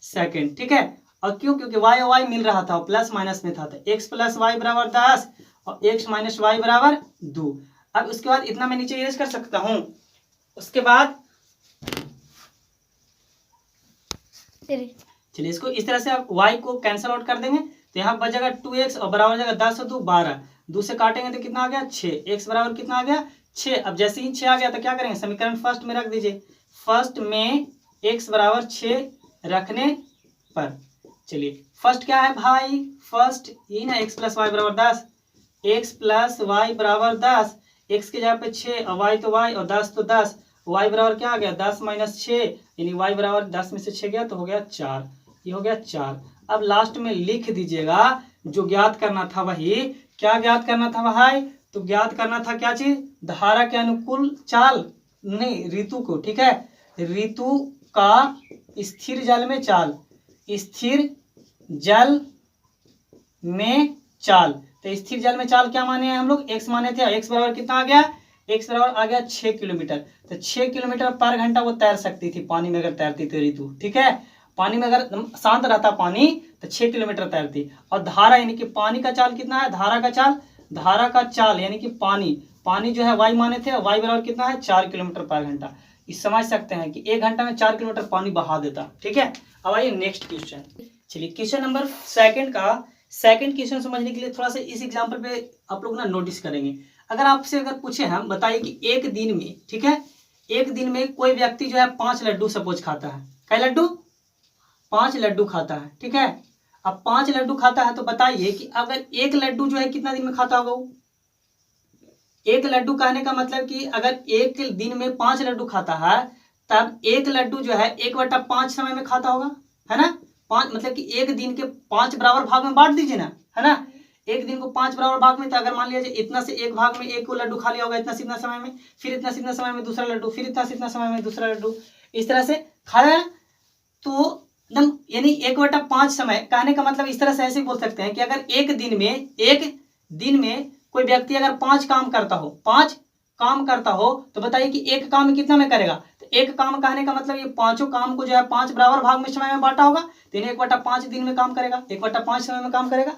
S1: सेकंड। ठीक है, और क्यों, क्योंकि y और y मिल रहा था, प्लस माइनस में था, तो x प्लस वाई बराबर 10 और x माइनस वाई बराबर 2। अब उसके बाद इतना मैं नीचे इरेज कर सकता हूं, उसके बाद चलिए इसको इस तरह से आप y को कैंसिल आउट कर देंगे, तो यहाँ बच जाएगा 2x और बराबर जाएगा 10 और 2 12, 2 से काटेंगे तो कितना आ गया 6, x बराबर कितना आ गया 6। अब जैसे ही 6 आ गया तो क्या करेंगे, समीकरण फर्स्ट में रख दीजिए, फर्स्ट में x बराबर 6 रखने पर, चलिए फर्स्ट क्या है भाई, फर्स्ट यही ना x प्लस वाई बराबर 10, x प्लस वाई बराबर 10, x के जगह पे 6 और y तो y और 10 तो 10, y बराबर क्या आ गया 10 माइनस 6 यानी y बराबर 10 में से 6 गया तो हो गया 4, ये हो गया 4। अब लास्ट में लिख दीजिएगा जो ज्ञात करना था, वही क्या ज्ञात करना था भाई, तो ज्ञात करना था क्या चीज, धारा के अनुकूल चाल नहीं ऋतु को। ठीक है, ऋतु का स्थिर जल में चाल, स्थिर जल में चाल, तो स्थिर जल में चाल क्या माने हैं हम लोग, x माने थे, x बराबर कितना आ गया, x बराबर आ गया 6 किलोमीटर, तो 6 किलोमीटर पर घंटा वो तैर सकती थी पानी में अगर तैरती थी ऋतु। ठीक है, पानी में अगर शांत रहता पानी तो 6 किलोमीटर तैरती। और धारा यानी कि पानी का चाल कितना है, धारा का चाल यानी कि पानी जो है y माने थे, y बराबर कितना है 4 किलोमीटर पर घंटा। इस समझ सकते हैं कि 1 घंटा में 4 किलोमीटर पानी बहा देता। ठीक है, अब आइए नेक्स्ट क्वेश्चन। चलिए क्वेश्चन नंबर सेकंड का सेकंड क्वेश्चन समझने के लिए थोड़ा सा इस एग्जाम्पल पे आप लोग ना नोटिस करेंगे। अगर आपसे अगर पूछे हम बताइए कि एक दिन में, ठीक है, एक दिन में कोई व्यक्ति जो है 5 लड्डू सपोज खाता है, कै लड्डू 5 लड्डू खाता है। ठीक है, अब 5 लड्डू खाता है तो बताइए कि अगर एक लड्डू जो है कितना दिन में खाता होगा वो, एक लड्डू कहने का मतलब कि अगर एक दिन में 5 लड्डू खाता है तब एक लड्डू जो है 1/5 समय में खाता होगा, है ना। 5 मतलब कि एक दिन के 5 बराबर भाग में बांट दीजिए ना, है ना। एक दिन को 5 बराबर भाग में, तो अगर मान लिया जाए इतना से एक भाग में एक को लड्डू खा लिया होगा इतना से इतना समय में, फिर इतना से इतना समय में दूसरा लड्डू, फिर इतना से इतना समय में दूसरा लड्डू, इस तरह से खाया। तो एकदम यानी 1/5 समय, कहने का मतलब इस तरह से ऐसे बोल सकते हैं कि अगर एक दिन में कोई व्यक्ति अगर 5 काम करता हो, 5 काम करता हो, तो बताइए कि एक काम कितना में करेगा। तो एक काम कहने का मतलब ये पांचों काम को जो है 5 बराबर भाग में समय में बांटा होगा, तो इन्हें 1/5 दिन में काम करेगा, 1/5 समय में काम करेगा।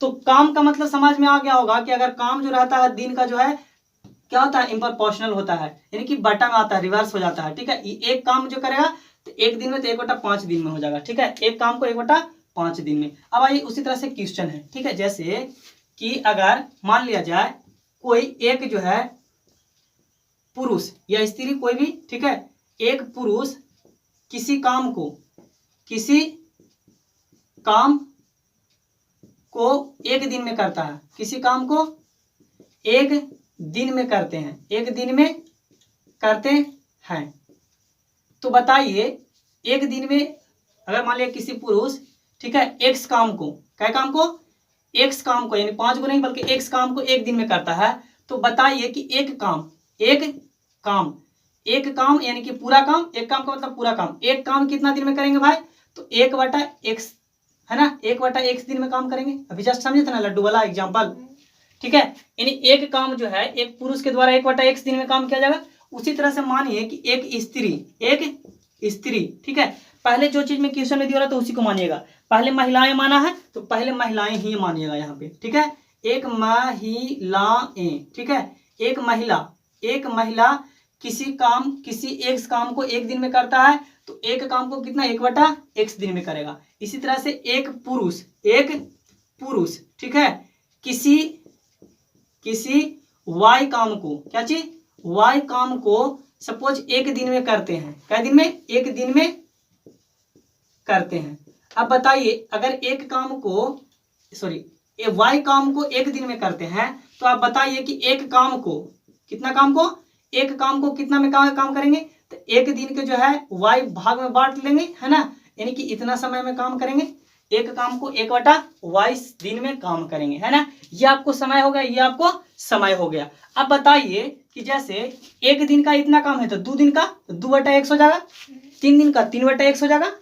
S1: तो काम का मतलब समझ में आ गया होगा कि अगर काम जो रहता है दिन का जो है क्या होता है, इम्प्रोपोर्शनल होता है, यानी कि बटा में आता है, रिवर्स हो जाता है। ठीक है, एक काम जो करेगा तो एक दिन में, तो 1/5 दिन में हो जाएगा। ठीक है, एक काम को 1/5 दिन में। अब आइए उसी तरह से क्वेश्चन है। ठीक है, जैसे कि अगर मान लिया जाए कोई एक जो है पुरुष या स्त्री कोई भी, ठीक है, एक पुरुष किसी काम को एक दिन में करता है, किसी काम को एक दिन में करते हैं, एक दिन में करते हैं। तो बताइए एक दिन में अगर मान लिया किसी पुरुष, ठीक है, एक्स काम को, क्या काम को, एक्स काम को, यानी 5 को नहीं बल्कि एक्स काम को एक दिन में करता है, तो बताइए कि एक काम यानी कि पूरा काम, एक काम का मतलब पूरा काम, एक काम कितना दिन में करेंगे भाई, तो 1/x, है ना, 1/x दिन में काम करेंगे। अभी जस्ट समझे थे ना लड्डू वाला एग्जाम्पल। ठीक है, यानी एक काम जो है एक पुरुष के द्वारा 1/x दिन में काम किया जाएगा। उसी तरह से मानिए कि एक स्त्री, ठीक है, पहले जो चीज में क्वेश्चन में दिया रहा था उसी को मानिएगा। पहले महिलाएं माना है तो पहले महिलाएं ही मानिएगा यहाँ पे। ठीक है, एक महिलाएं, ठीक है, एक महिला किसी एक काम को एक दिन में करता है, तो एक काम को कितना 1/x दिन में करेगा। इसी तरह से एक पुरुष, ठीक है, किसी वाई काम को, क्या चीज, वाई काम को सपोज एक दिन में करते हैं, क्या दिन में, एक दिन में करते हैं। अब बताइए अगर एक काम को वाई काम को एक दिन में करते हैं, तो आप बताइए कि एक काम को कितना में काम करेंगे, तो एक दिन के जो है वाई भाग में बांट लेंगे, है ना, यानी कि इतना समय में काम करेंगे। एक काम को 1/22 दिन में काम करेंगे, है ना। ये आपको समय हो गया, ये आपको समय हो गया। अब बताइए कि जैसे एक दिन का इतना काम है तो 2 दिन का 2/x हो जाएगा, 3 दिन का 3/x हो जाएगा,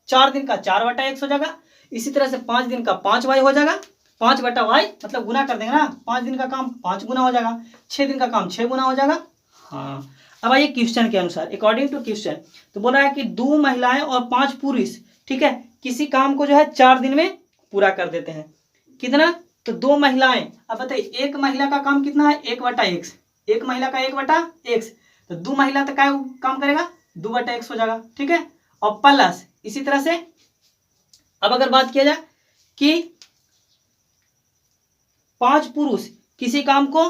S1: 4 दिन का 4/x हो जाएगा। इसी तरह से 5 दिन का 5y हो जाएगा, 5/y मतलब गुना कर देंगे ना, 5 दिन का काम 5 गुना हो जाएगा, 6 दिन का काम 6 गुना हो जाएगा। हाँ, अब आइए क्वेश्चन के अनुसार, अकॉर्डिंग टू क्वेश्चन, तो बोला है कि 2 महिलाएं और 5 पुरुष, ठीक है, किसी काम को जो है 4 दिन में पूरा कर देते हैं। कितना, तो 2 महिलाएं। अब बताइए एक महिला का काम कितना है, 1/x, एक महिला का 1/x, तो 2 महिला तो क्या काम करेगा, 2/x हो जाएगा। ठीक है, और प्लस इसी तरह से अब अगर बात किया जाए कि 5 पुरुष किसी काम को,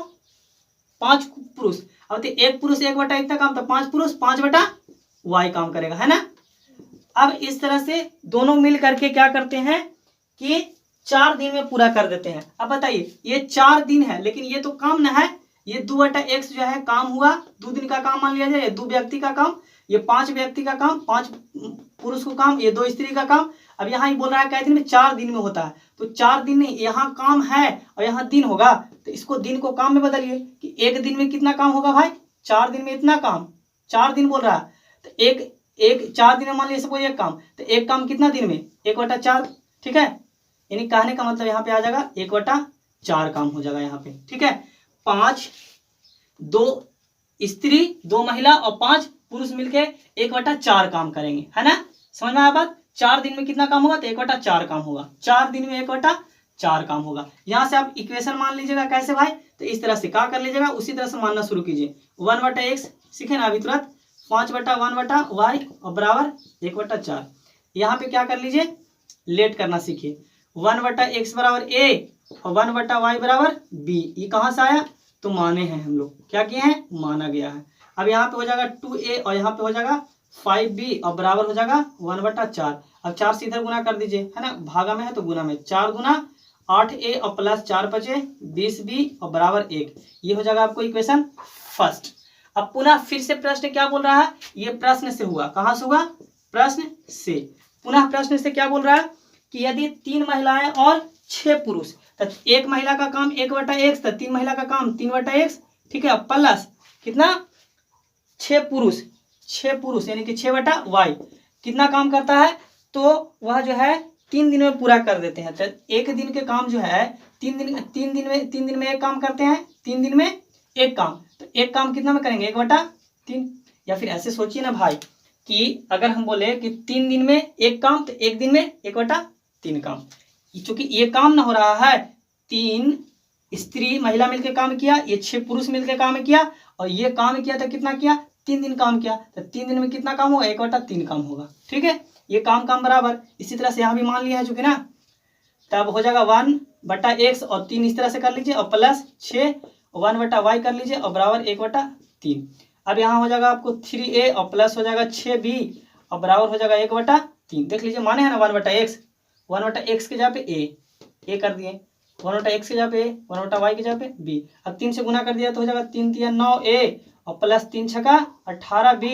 S1: 5 पुरुष, अब एक पुरुष 1/x का काम, तो 5 पुरुष 5/y काम करेगा, है ना। अब इस तरह से दोनों मिल करके क्या करते हैं कि 4 दिन में पूरा कर देते हैं। अब बताइए ये 4 दिन है, लेकिन ये तो काम ना है, ये 2/x जो है काम हुआ, 2 दिन का काम मान लिया जाए, 2 व्यक्ति का काम, ये 5 व्यक्ति का काम, 5 पुरुष को काम, ये 2 स्त्री का काम। अब यहाँ ही बोल रहा है क्या दिन में, 4 दिन में होता है, तो 4 दिन नहीं, यहाँ काम है और यहाँ दिन होगा, तो इसको दिन को काम में बदलिए कि एक दिन में कितना काम होगा भाई, 4 दिन में इतना काम, 4 दिन बोल रहा है, तो एक 4 दिन में मान लीजिए सबको एक काम, तो एक काम कितना दिन में, 1/4। ठीक है, यानी कहने का मतलब यहाँ पे आ जाएगा 1/4 काम हो जाएगा यहाँ पे। ठीक है, 5 2 स्त्री 2 महिला और 5 पुरुष मिलके 1/4 काम करेंगे, है ना। समझ में आया बात, 4 दिन में कितना काम होगा, तो 1/4 काम होगा, 4 दिन में 1/4 काम होगा। यहाँ से आप इक्वेशन मान लीजिएगा कैसे भाई, तो इस तरह से क्या कर लीजिएगा, उसी तरह से मानना शुरू कीजिए। 1/x सीखे ना अभी तुरंत, 5/1/y और बराबर 1/4। यहाँ पे क्या कर लीजिए, लेट करना सीखिए, 1/x बराबर a और 1/y बराबर b। ये कहाँ से आया, तो माने हैं हम लोग, क्या किए हैं, माना गया है। अब यहाँ पे हो जाएगा 2a और यहाँ पे हो जाएगा 5b और बराबर हो जाएगा 1/4। अब 4 से इधर गुना कर दीजिए, है ना, भागा में है तो गुना में, 4 गुना 8a और प्लस 4 बचे 20b और बराबर 1। ये हो जाएगा आपको इक्वेशन फर्स्ट। अब पुनः फिर से प्रश्न क्या बोल रहा है, ये प्रश्न से हुआ, कहाँ से हुआ, प्रश्न से। पुनः प्रश्न से क्या बोल रहा है कि यदि 3 महिलाएं और 6 पुरुष, तो 1 महिला का काम 1/x, तो 3 महिला का काम 3/x, ठीक है, प्लस कितना 6 पुरुष यानी कि 6/y कितना काम करता है, तो वह जो है 3 दिन में पूरा कर देते हैं। तो एक दिन के काम जो है 3 दिन में एक काम करते हैं, 3 दिन में एक काम, तो एक काम कितना में करेंगे 1/3। या फिर ऐसे सोचिए ना भाई कि अगर हम बोले कि 3 दिन में एक काम, तो एक दिन में 1/3 काम। चूंकि ये काम ना हो रहा है, 3 स्त्री महिला मिलकर काम किया, ये 6 पुरुष मिलकर काम किया, और ये काम किया तो कितना किया 3 दिन काम किया, तो 3 दिन में कितना काम होगा 1/3 काम होगा। ठीक है, ये काम बराबर। इसी तरह से यहाँ भी मान लिया है चूंकि ना, तब हो जाएगा 1/x और 3 इस तरह से कर लीजिए, और प्लस 6 1/y कर लीजिए और बराबर 1/3। अब यहाँ हो जाएगा आपको 3a और प्लस हो जाएगा 6b और बराबर हो जाएगा 1/3। देख लीजिए माने है ना 1/x के जगह पे a कर दिए, 1/x के जगह पे a, 1/y के जगह पे b। अब 3 से गुना कर दिया तो हो जाएगा 3 3 9a और प्लस 3 6 18b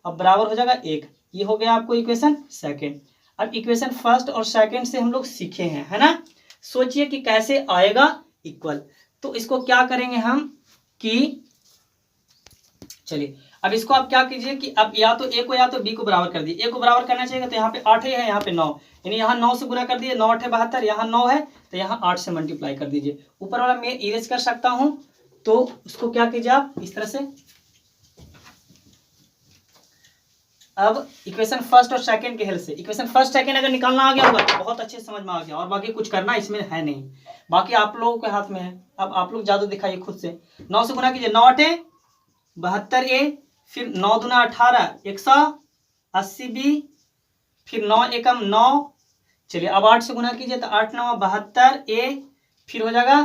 S1: और बराबर हो जाएगा 1। ये हो गया आपको इक्वेशन सेकेंड। अब इक्वेशन फर्स्ट और सेकेंड से हम लोग सीखे हैं, है ना। सोचिए कि कैसे आएगा इक्वल। तो इसको क्या करेंगे हम कि चलिए अब इसको आप क्या कीजिए कि अब या तो a को या तो b को बराबर कर दिए। a को बराबर करना चाहिए तो यहाँ पे 8 है, यहाँ पे 9, यानी यहाँ 9 से गुना कर दिए, 9 8 72, यहाँ 9 है तो यहाँ 8 से मल्टीप्लाई कर दीजिए। ऊपर वाला मैं इरेज कर सकता हूँ, तो उसको क्या कीजिए आप इस तरह से। अब इक्वेशन फर्स्ट और सेकंड के हेल्प से इक्वेशन फर्स्ट सेकंड अगर निकालना आ गया होगा तो बहुत अच्छे समझ में आ गया, और बाकी कुछ करना इसमें है नहीं, बाकी आप लोगों के हाथ में है। अब आप लोग जादू दिखाइए खुद से। 9 से गुना कीजिए, 9 8 72a, फिर 9 दूना 18 180b, फिर 9 एकम 9। चलिए अब 8 से गुना कीजिए तो 8 9 72a, फिर हो जाएगा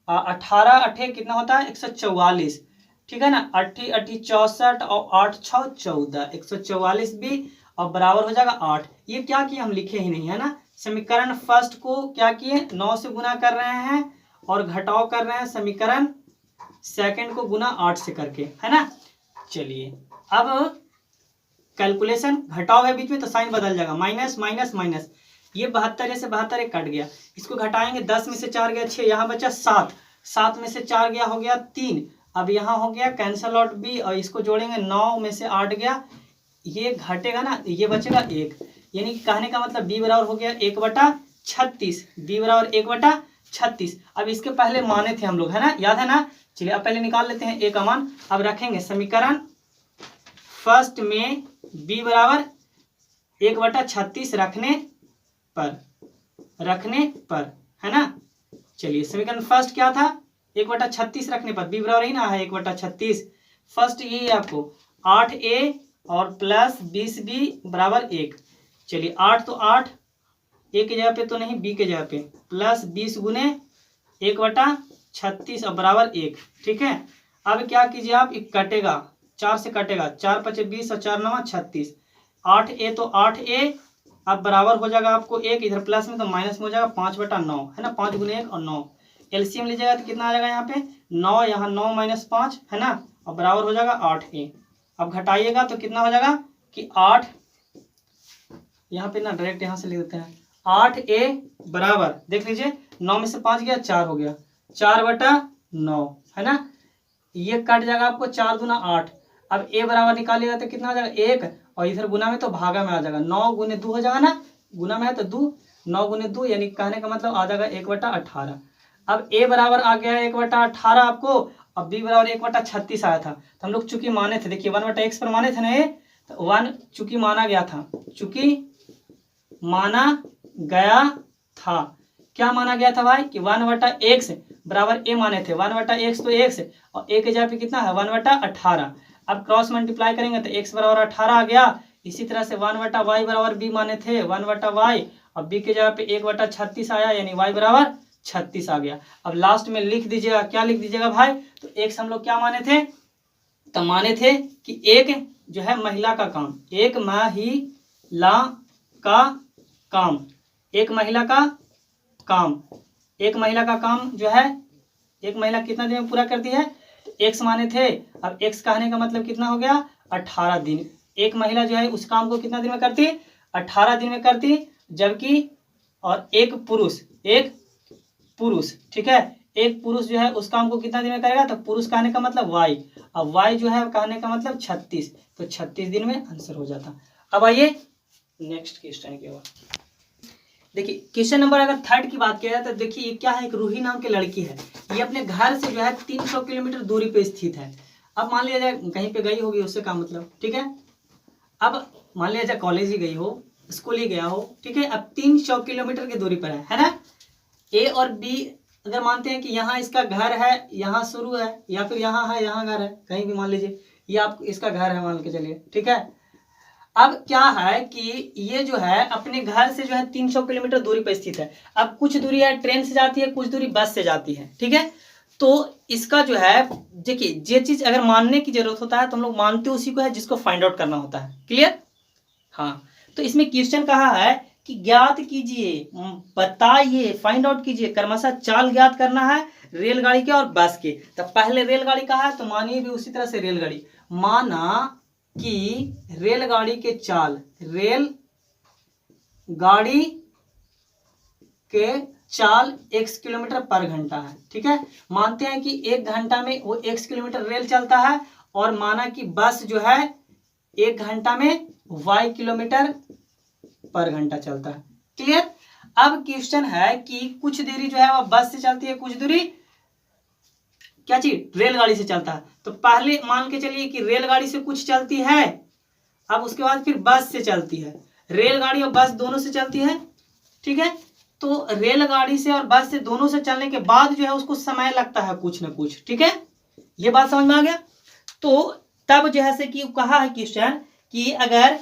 S1: 18 8 कितना होता है 144, ठीक है ना, 8 8 64 और 8 6 14, 144 भी और बराबर हो जाएगा 8। ये क्या किया हम लिखे ही नहीं, है ना। समीकरण फर्स्ट को क्या किए 9 से गुना कर रहे हैं और घटाव कर रहे हैं समीकरण सेकंड को गुना 8 से करके, है ना। चलिए अब कैलकुलेशन घटाव है बीच में तो साइन बदल जाएगा, माइनस माइनस माइनस। ये 72 से 72 कट गया, इसको घटाएंगे, 10 में से 4 गया 6, यहाँ बचा 7, 7 में से 4 गया हो गया 3, अब यहाँ हो गया कैंसल आउट b और इसको जोड़ेंगे 9 में से 8 गया, ये घटेगा ना, ये बचेगा 1, यानी कि कहने का मतलब b बराबर हो गया 1/36, b बराबर 1/36। अब इसके पहले माने थे हम लोग, है ना, याद है ना। चलिए अब पहले निकाल लेते हैं a का मान। अब रखेंगे समीकरण फर्स्ट में b बराबर 1/36 रखने पर, है ना। चलिए समीकरण फर्स्ट क्या था 1/36 रखने पर b बराबर ही ना है 1/36। फर्स्ट ये है आपको 8a और प्लस 20b बराबर 1। चलिए 8 तो 8 a के जगह पे तो नहीं, b के जगह पे, प्लस 20 गुने 1/36 और बराबर 1, ठीक है। अब क्या कीजिए आप, एक कटेगा 4 से कटेगा, 4 5 20 और 4 9 36, 8a तो 8a अब बराबर हो जाएगा आपको 1, इधर प्लस में तो माइनस में हो जाएगा 5/9, है ना, 5 गुने 1 और 9, एलसीएम लीजिएगा तो कितना आ जाएगा यहाँ पे 9, यहाँ 9 माइनस 5, है ना, और बराबर हो जाएगा 8a। अब घटाइएगा तो कितना हो जाएगा कि 8, यहाँ पे ना डायरेक्ट यहाँ से लिख देते हैं, 8a बराबर देख लीजिए 9 में से 5 गया 4 हो गया, 4/9, है ना। ये कट जाएगा आपको 4 दूना 8। अब a बराबर निकालिएगा तो कितना हो जाएगा 1, और इधर गुना में तो भागा में आ जाएगा, 9 गुने 2 हो जाएगा ना, गुना में है तो 2, 9 गुने 2 यानी कहने का मतलब आ जाएगा 1/18। अब a बराबर आ गया 1/18 आपको, अब b बराबर 1/36 आया था। तो हम लोग चूंकि माने थे, देखिए 1/x पर माने थे ना ये, तो 1 चूंकि माना गया था, क्या माना गया था भाई कि 1/x बराबर a माने थे, 1/x तो x और a के जगह पे कितना है 1/18। अब क्रॉस मल्टीप्लाई करेंगे तो x बराबर 18 आ गया। इसी तरह से 1/y बराबर b माने थे 1/y और b के जगह पे 1/36 आया, यानी y बराबर 36 आ गया। अब लास्ट में लिख दीजिएगा, क्या लिख दीजिएगा भाई, तो x हम लोग क्या माने थे, तो माने थे कि एक जो है महिला का काम, एक महिला का काम, एक महिला का काम, एक महिला का काम जो है, एक महिला कितना दिन में पूरा करती है, तो x माने थे। अब x कहने का मतलब कितना हो गया 18 दिन। एक महिला जो है उस काम को कितना दिन में करती है 18 दिन में करती, जबकि और एक पुरुष, ठीक है, एक पुरुष जो है उस काम को कितना दिन में करेगा, तो पुरुष कहने का मतलब वाई, अब वाई जो है कहने का मतलब 36, तो 36 दिन में आंसर हो जाता। अब आइए नेक्स्ट क्वेश्चन की ओर। देखिए क्वेश्चन नंबर अगर 3 की बात किया जाए तो देखिए ये क्या है, एक रूही नाम की लड़की है, ये अपने घर से जो है 300 किलोमीटर दूरी पे स्थित है। अब मान लिया जाए कहीं पे गई होगी, उससे का मतलब, ठीक है, अब मान लिया जाए कॉलेज ही गई हो, स्कूल ही गया हो, ठीक है, अब 300 किलोमीटर की दूरी पर है ना। ए और बी अगर मानते हैं कि यहाँ इसका घर है, यहाँ शुरू है, या फिर यहाँ है, यहाँ घर है, कहीं भी मान लीजिए ये आप इसका घर है मान के चलिए, ठीक है। अब क्या है कि ये जो है अपने घर से जो है 300 किलोमीटर दूरी पर स्थित है। अब कुछ दूरी है ट्रेन से जाती है, कुछ दूरी बस से जाती है, ठीक है। तो इसका जो है देखिए ये चीज अगर मानने की जरूरत होता है तो हम लोग मानते उसी को है जिसको फाइंड आउट करना होता है। क्लियर? हाँ, तो इसमें क्वेश्चन कहा है कि ज्ञात कीजिए, बताइए, फाइंड आउट कीजिए, क्रमशः चाल ज्ञात करना है रेलगाड़ी के और बस के। तो पहले रेलगाड़ी कहा है तो मानिए भी उसी तरह से रेलगाड़ी, माना कि रेलगाड़ी के चाल, रेल गाड़ी के चाल x किलोमीटर पर घंटा है, ठीक है। मानते हैं कि 1 घंटा में वो x किलोमीटर रेल चलता है, और माना कि बस जो है 1 घंटा में y किलोमीटर पर घंटा चलता है। क्लियर? अब क्वेश्चन है कि कुछ दूरी जो है वह बस से चलती है, कुछ दूरी क्या चीज, रेलगाड़ी से चलता है। तो पहले मान के चलिए कि रेलगाड़ी से कुछ चलती है, अब उसके बाद फिर बस से चलती है, रेलगाड़ी और बस दोनों से चलती है, ठीक है। तो रेलगाड़ी से और बस से दोनों से चलने के बाद जो है उसको समय लगता है कुछ ना कुछ, ठीक है, ये बात समझ में आ गया। तो तब जैसे कि कहा है क्वेश्चन कि अगर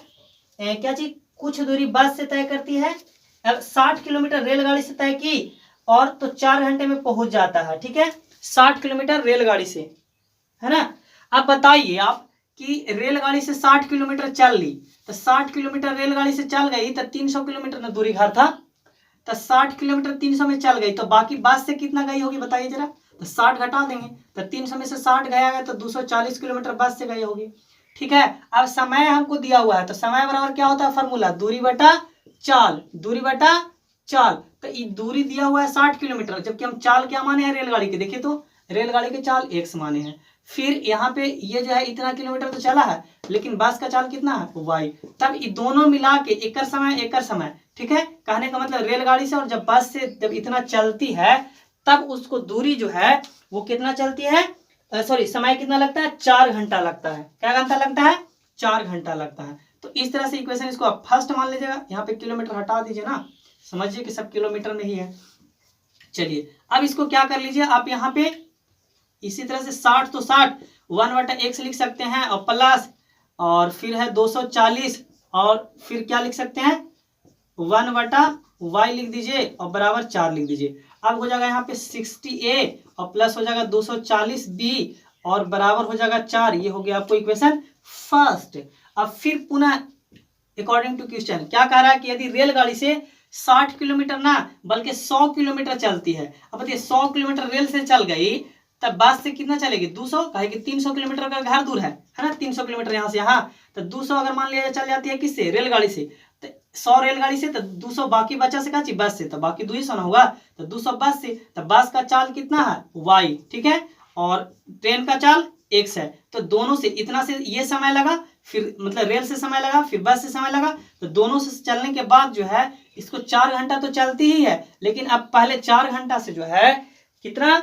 S1: क्या चीज कुछ दूरी बस से तय करती है, 60 किलोमीटर रेलगाड़ी से तय की और तो 4 घंटे में पहुंच जाता है, ठीक है, 60 किलोमीटर रेलगाड़ी से, है ना। अब बताइए आप कि रेलगाड़ी से 60 किलोमीटर चल ली, तो 60 किलोमीटर रेलगाड़ी से चल गई तो 300 किलोमीटर ना दूरी घर था, तो 60 किलोमीटर 300 में चल गई, तो बाकी बस से कितना गई होगी बताइए जरा। तो 60 घटा देंगे तो 300 में से 60 गया तो 240 किलोमीटर बस से गई होगी, ठीक है। अब समय हमको दिया हुआ है, तो समय बराबर क्या होता है फॉर्मूला, दूरी बटा चाल, दूरी बटा चाल। तो ये दूरी दिया हुआ है 60 किलोमीटर, जबकि हम चाल क्या माने हैं रेलगाड़ी के, देखिए तो रेलगाड़ी के चाल x माने हैं। फिर यहाँ पे ये जो है इतना किलोमीटर तो चला है, लेकिन बस का चाल कितना है y। तब ये दोनों मिला के एक समय, ठीक है, कहने का मतलब रेलगाड़ी से और जब बस से जब इतना चलती है तब उसको दूरी जो है वो कितना चलती है, सॉरी समय कितना लगता है, 4 घंटा लगता है। क्या घंटा लगता है, 4 घंटा लगता है। तो इस तरह से इक्वेशन इसको आप फर्स्ट मान लीजिएगा, यहाँ पे किलोमीटर हटा दीजिए ना, समझिए कि सब किलोमीटर में ही है। चलिए अब इसको क्या कर लीजिए आप, यहाँ पे इसी तरह से 60 तो 60 1/x लिख सकते हैं, और प्लस और फिर है 240 और फिर क्या लिख सकते हैं 1/y लिख दीजिए और बराबर 4 लिख दीजिए। अब हो जाएगा यहाँ पे 60a और प्लस हो जाएगा 240b और बराबर हो जाएगा 4। ये हो गया आपको इक्वेशन फर्स्ट। अब फिर पुनः अकॉर्डिंग टू क्वेश्चन क्या कह रहा है कि यदि रेलगाड़ी से 60 किलोमीटर ना बल्कि 100 किलोमीटर चलती है, अब बताइए 100 किलोमीटर रेल से चल गई तब बस से कितना चलेगी 200, कहे कि 300 किलोमीटर का घर दूर है ना, 300 किलोमीटर यहाँ से यहाँ, तो 200 अगर मान लिया चल जाती है किससे, रेलगाड़ी से, तो 100 रेलगाड़ी से तो 200 बाकी बचा से कहा बस से, तो बाकी 200 ना होगा, तो 200 बस से, तो बस का चाल कितना है y, ठीक है, और ट्रेन का चाल x है। तो दोनों से इतना से ये समय लगा, फिर मतलब रेल से समय लगा, फिर बस से समय लगा, तो दोनों से चलने के बाद जो है इसको 4 घंटा तो चलती ही है, लेकिन अब पहले 4 घंटा से जो है कितना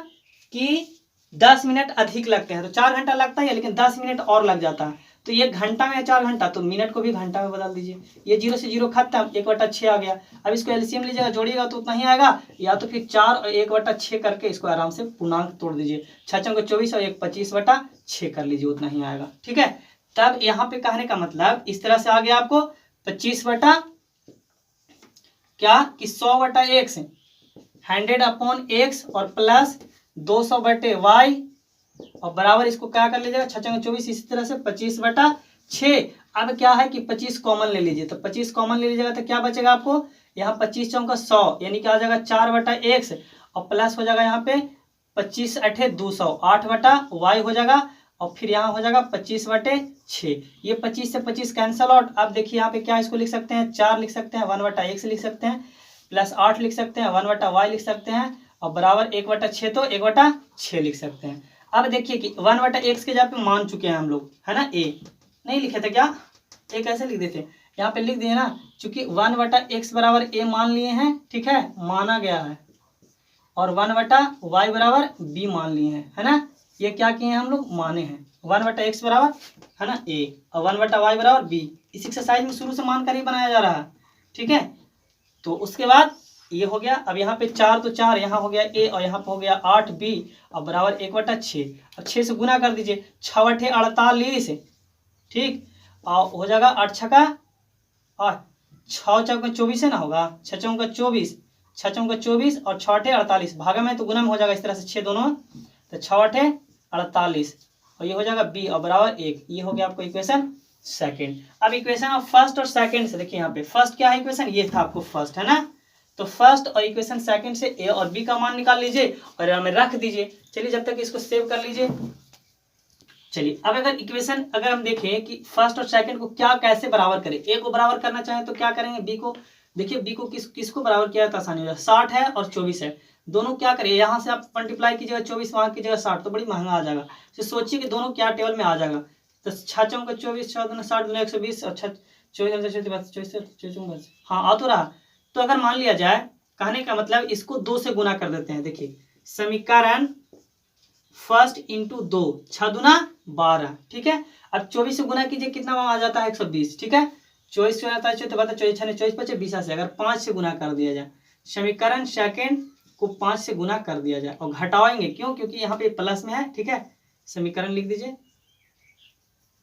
S1: कि 10 मिनट अधिक लगते हैं, तो 4 घंटा लगता है लेकिन 10 मिनट और लग जाता है। तो ये घंटा में 4 घंटा, तो मिनट को भी घंटा में बदल दीजिए। ये 0 से 0 खत्म, 1/6 आ गया। अब इसको एलसीएम लीजिएगा, जोड़िएगा तो उतना ही आएगा, या तो फिर 4 और 1/6 करके इसको आराम से पूर्णांक तोड़ दीजिए, 6 को 24 और 1 25/6 कर लीजिए, उतना ही आएगा, ठीक है। तब यहाँ पे कहने का मतलब इस तरह से आ गया आपको 25 बटा क्या कि 100/x 100/x और प्लस 200/y और बराबर इसको क्या कर लीजिएगा 6 × 24, इसी तरह से 25/6। अब क्या है कि 25 कॉमन ले लीजिए, तो 25 कॉमन ले लीजिएगा तो क्या बचेगा आपको यहाँ 25 चौका 100 यानी क्या हो जाएगा 4/x और प्लस हो जाएगा यहाँ पे 25 × 8 200 8/y हो जाएगा और फिर यहाँ हो जाएगा 25/6। ये 25 से 25 कैंसल आउट। अब देखिए यहाँ पे क्या इसको लिख सकते हैं, 4 लिख सकते हैं, 1/x लिख सकते हैं, प्लस 8 लिख सकते हैं, 1/y लिख सकते हैं, और बराबर 1/6, तो 1/6 लिख सकते हैं। अब देखिए कि 1/x के जगह पे मान चुके हैं हम लोग, है ना, a नहीं लिखे थे क्या, a कैसे लिख देते, यहाँ पे लिख दिए ना, चूंकि 1/x बराबर a मान लिए हैं, ठीक है, माना गया है, और 1/y बराबर b मान लिए हैं, है ना, ये क्या किए हैं हम लोग, माने हैं। 1/x बराबर, है ना, a, और 1/y बराबर b, इस एक्सरसाइज में शुरू से मानकर ही बनाया जा रहा है, ठीक है। तो उसके बाद ये हो गया। अब यहाँ पे 4 तो 4, यहाँ हो गया a, और यहाँ पे हो गया 8b, और बराबर 1/6। अब 6 से गुना कर दीजिए, 6 × 48, ठीक, और हो जाएगा 8 छका, और 6 चौका 24 है ना, होगा 6 चौका 24, 6 चौका 24 और 6 8 48, भागा में तो गुना में हो जाएगा इस तरह से 6 दोनों, तो 6 8 48, और ये हो जाएगा b, और बराबर 1। ये हो गया आपको इक्वेशन सेकंड। अब इक्वेशन ऑफ फर्स्ट और सेकंड से देखिए, यहाँ पे फर्स्ट क्या है इक्वेशन, ये था आपको फर्स्ट, है ना, तो फर्स्ट और इक्वेशन सेकंड से a और b का मान निकाल लीजिए और यहाँ में रख दीजिए। चलिए जब तक इसको सेव कर लीजिए। चलिए अब अगर इक्वेशन अगर हम देखें कि फर्स्ट और सेकंड को क्या कैसे बराबर करें, a को बराबर करना चाहें तो क्या करेंगे, b को, देखिए b को किसको बराबर किया तो आसानी हो जाए, 60 है और 24 है, दोनों क्या करें, यहाँ से आप मल्टीप्लाई कीजिएगा 24, वहां कीजिएगा 60, तो बड़ी महंगा आ जाएगा। तो सोचिए कि दोनों क्या टेबल में आ जाएगा, तो 6 चौका 24, 6 दूना 60, दूना 120, और 24, हाँ आ तो रहा। तो अगर मान लिया जाए, कहने का मतलब इसको 2 से गुना कर देते हैं। देखिए समीकरण फर्स्ट इंटू 2, 6 दूना 12, ठीक है। अब 24 से गुना कीजिए, कितना आ जाता है 120, ठीक है, 24 से आता है 24, 24 25 20 से, अगर 5 से गुना कर दिया जाए, समीकरण सेकंड को 5 से गुना कर दिया जाए, और घटाएंगे क्यों, क्योंकि यहाँ पे प्लस में है, ठीक है, समीकरण लिख दीजिए,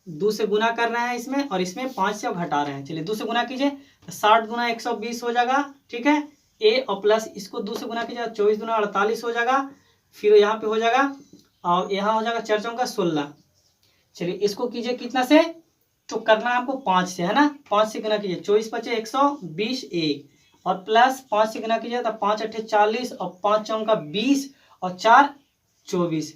S1: 2 से गुना कर रहे हैं इसमें, और इसमें 5 से घटा रहे हैं। चलिए 2 से गुना कीजिए, 60 दूना 120 हो जाएगा, ठीक है, a, और प्लस इसको 2 से गुना कीजिए, 24 दूना 48 हो जाएगा, फिर यहाँ पे हो जाएगा, और यहाँ हो जाएगा 4 चौका 16। चलिए इसको कीजिए कितना से, तो करना है आपको 5 से, है ना, 5 से गुना कीजिए, 24 पचे 120 a, और प्लस 5 से गुना कीजिए तो 5 8 40, और 5 चौका 20, और 4 24,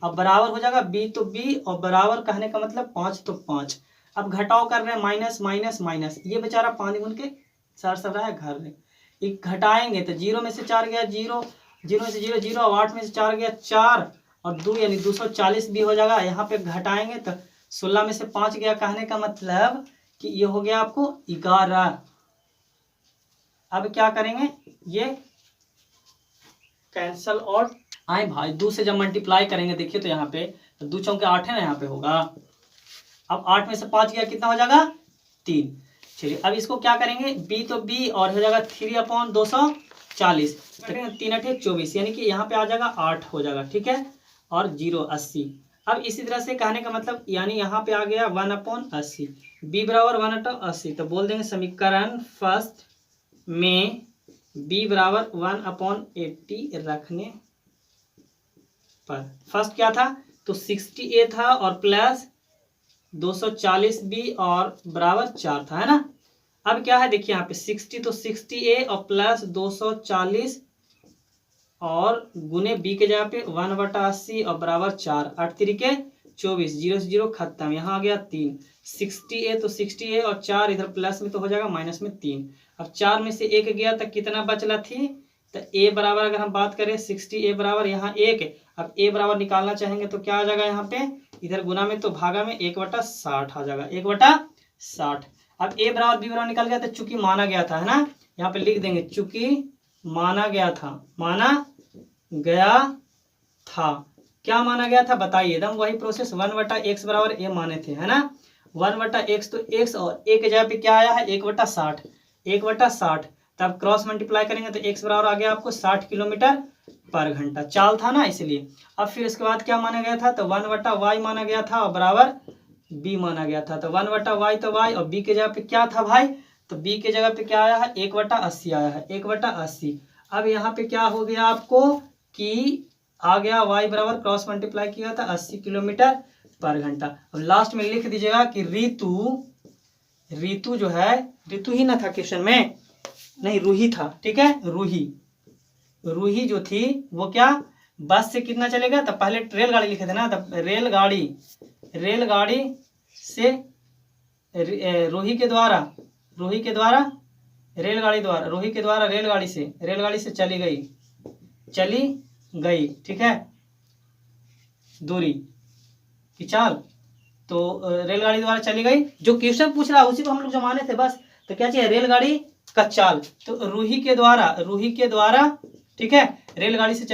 S1: अब बराबर हो जाएगा b, तो b, और बराबर कहने का मतलब 5 तो 5। अब घटाव कर रहे हैं, माइनस माइनस माइनस, ये बेचारा 5 गुण के सर सब रहा है घर में, एक घटाएंगे तो 0 में से 4 गया 0, 0 में से 0 0, और 8 में से 4 गया 4, और 2 यानी 240 भी हो जाएगा। यहाँ पे घटाएंगे तो 16 में से 5 गया, कहने का मतलब कि ये हो गया आपको 11। अब क्या करेंगे, ये कैंसल और आए भाई, 2 से जब मल्टीप्लाई करेंगे, देखिए तो यहाँ पे 2 चौके 8 है ना, यहाँ पे होगा, अब 8 में से 5 गया, कितना हो जाएगा 3। चलिए अब इसको क्या करेंगे, b तो b, और हो जाएगा 3/240, 3 8 24, यानी कि यहाँ पे आ जाएगा 8 हो जाएगा, ठीक है, और 0 80। अब इसी तरह से कहने का मतलब, यानी यहाँ पे आ गया 1/80, b बराबर 1/80, तो बोल देंगे समीकरण फर्स्ट में b बराबर 1/80 रखने पर, फर्स्ट क्या था, तो 60a था, और प्लस 240b, और बराबर 4 था, है ना। अब क्या है, देखिए यहाँ पे 60 तो 60a, और प्लस 240, और गुने b के जगह पे 1/80, और बराबर 4, 8 तिरिके 24, 0 से 0 खत्म, यहाँ आ गया 3, 60a तो 60a, और 4 इधर प्लस में तो हो जाएगा माइनस में 3। अब 4 में से 1 गया तो कितना बचला थी, तो a बराबर अगर हम बात करें 60a बराबर यहाँ 1, अब a बराबर निकालना चाहेंगे तो क्या आ जाएगा, यहाँ पे इधर गुना में तो भागा में 1/60 आ जाएगा, 1/60। अब a बराबर b बराबर निकाल गया, तो चूंकि माना गया था, है ना, यहाँ पे लिख देंगे चूंकि माना गया था, माना गया था, क्या माना गया था बताइए, एकदम वही प्रोसेस, 1/x बराबर a माने थे, है ना, 1/x, तो x और a के जगह पे क्या आया है 1/60, 1/60, तब क्रॉस मल्टीप्लाई करेंगे तो x बराबर आ गया आपको 60 किलोमीटर पर घंटा, चाल था ना इसलिए। अब फिर इसके बाद क्या माना गया था, तो 1/y माना गया था, और बराबर b माना गया था, तो 1/y तो y, और b के जगह पे क्या था भाई, तो b के जगह पे क्या आया है 1/80 आया है, 1/80। अब यहाँ पे क्या हो गया आपको कि आ गया y बराबर क्रॉस मल्टीप्लाई किया था 80 किलोमीटर पर घंटा। अब लास्ट में लिख दीजिएगा कि ऋतु जो है, ऋतु ही ना था क्वेश्चन में, नहीं रूही था, ठीक है, रूही जो थी वो क्या बस से कितना चलेगा, तो पहले रेलगाड़ी लिखे थे ना, तो रेलगाड़ी से रोही के द्वारा रेलगाड़ी से चली गई, ठीक है, दूरी की चाल। तो रेलगाड़ी द्वारा चली गई, जो क्वेश्चन पूछ रहा है उसी को हम लोग जमाने थे बस। तो क्या चाहिए, रेलगाड़ी का चाल। तो रूही के द्वारा ठीक है, रेलगाड़ी से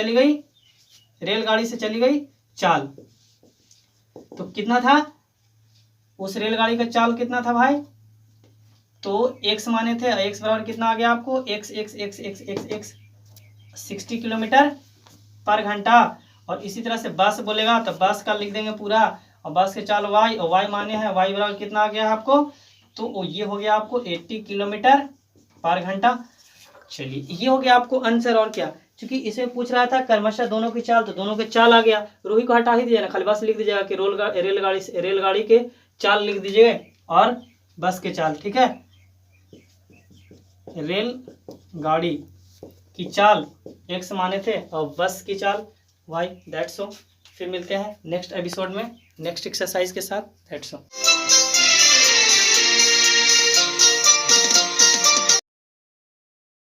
S1: चली गई चाल। तो कितना था उस रेलगाड़ी का चाल, कितना था भाई, तो x माने थे, x बराबर कितना आ गया आपको, x 60 किलोमीटर पर घंटा। और इसी तरह से बस बोलेगा तो बस का लिख देंगे पूरा, और बस के चाल y, और y माने हैं y बराबर कितना आ गया आपको, तो ये हो गया आपको 80 किलोमीटर पर घंटा। चलिए ये हो गया आपको आंसर। और क्या, क्योंकि इसमें पूछ रहा था क्रमशः दोनों की चाल, तो दोनों के चाल आ गया। रूही को हटा ही दीजिएगा, खाली बस लिख दीजिएगा कि रेलगाड़ी के चाल लिख दीजिएगा और बस के चाल, ठीक है। रेलगाड़ी की चाल x माने थे और बस की चाल y, दैट्स ऑल। फिर मिलते हैं नेक्स्ट एपिसोड में नेक्स्ट एक्सरसाइज के साथ, दैट्स ऑल।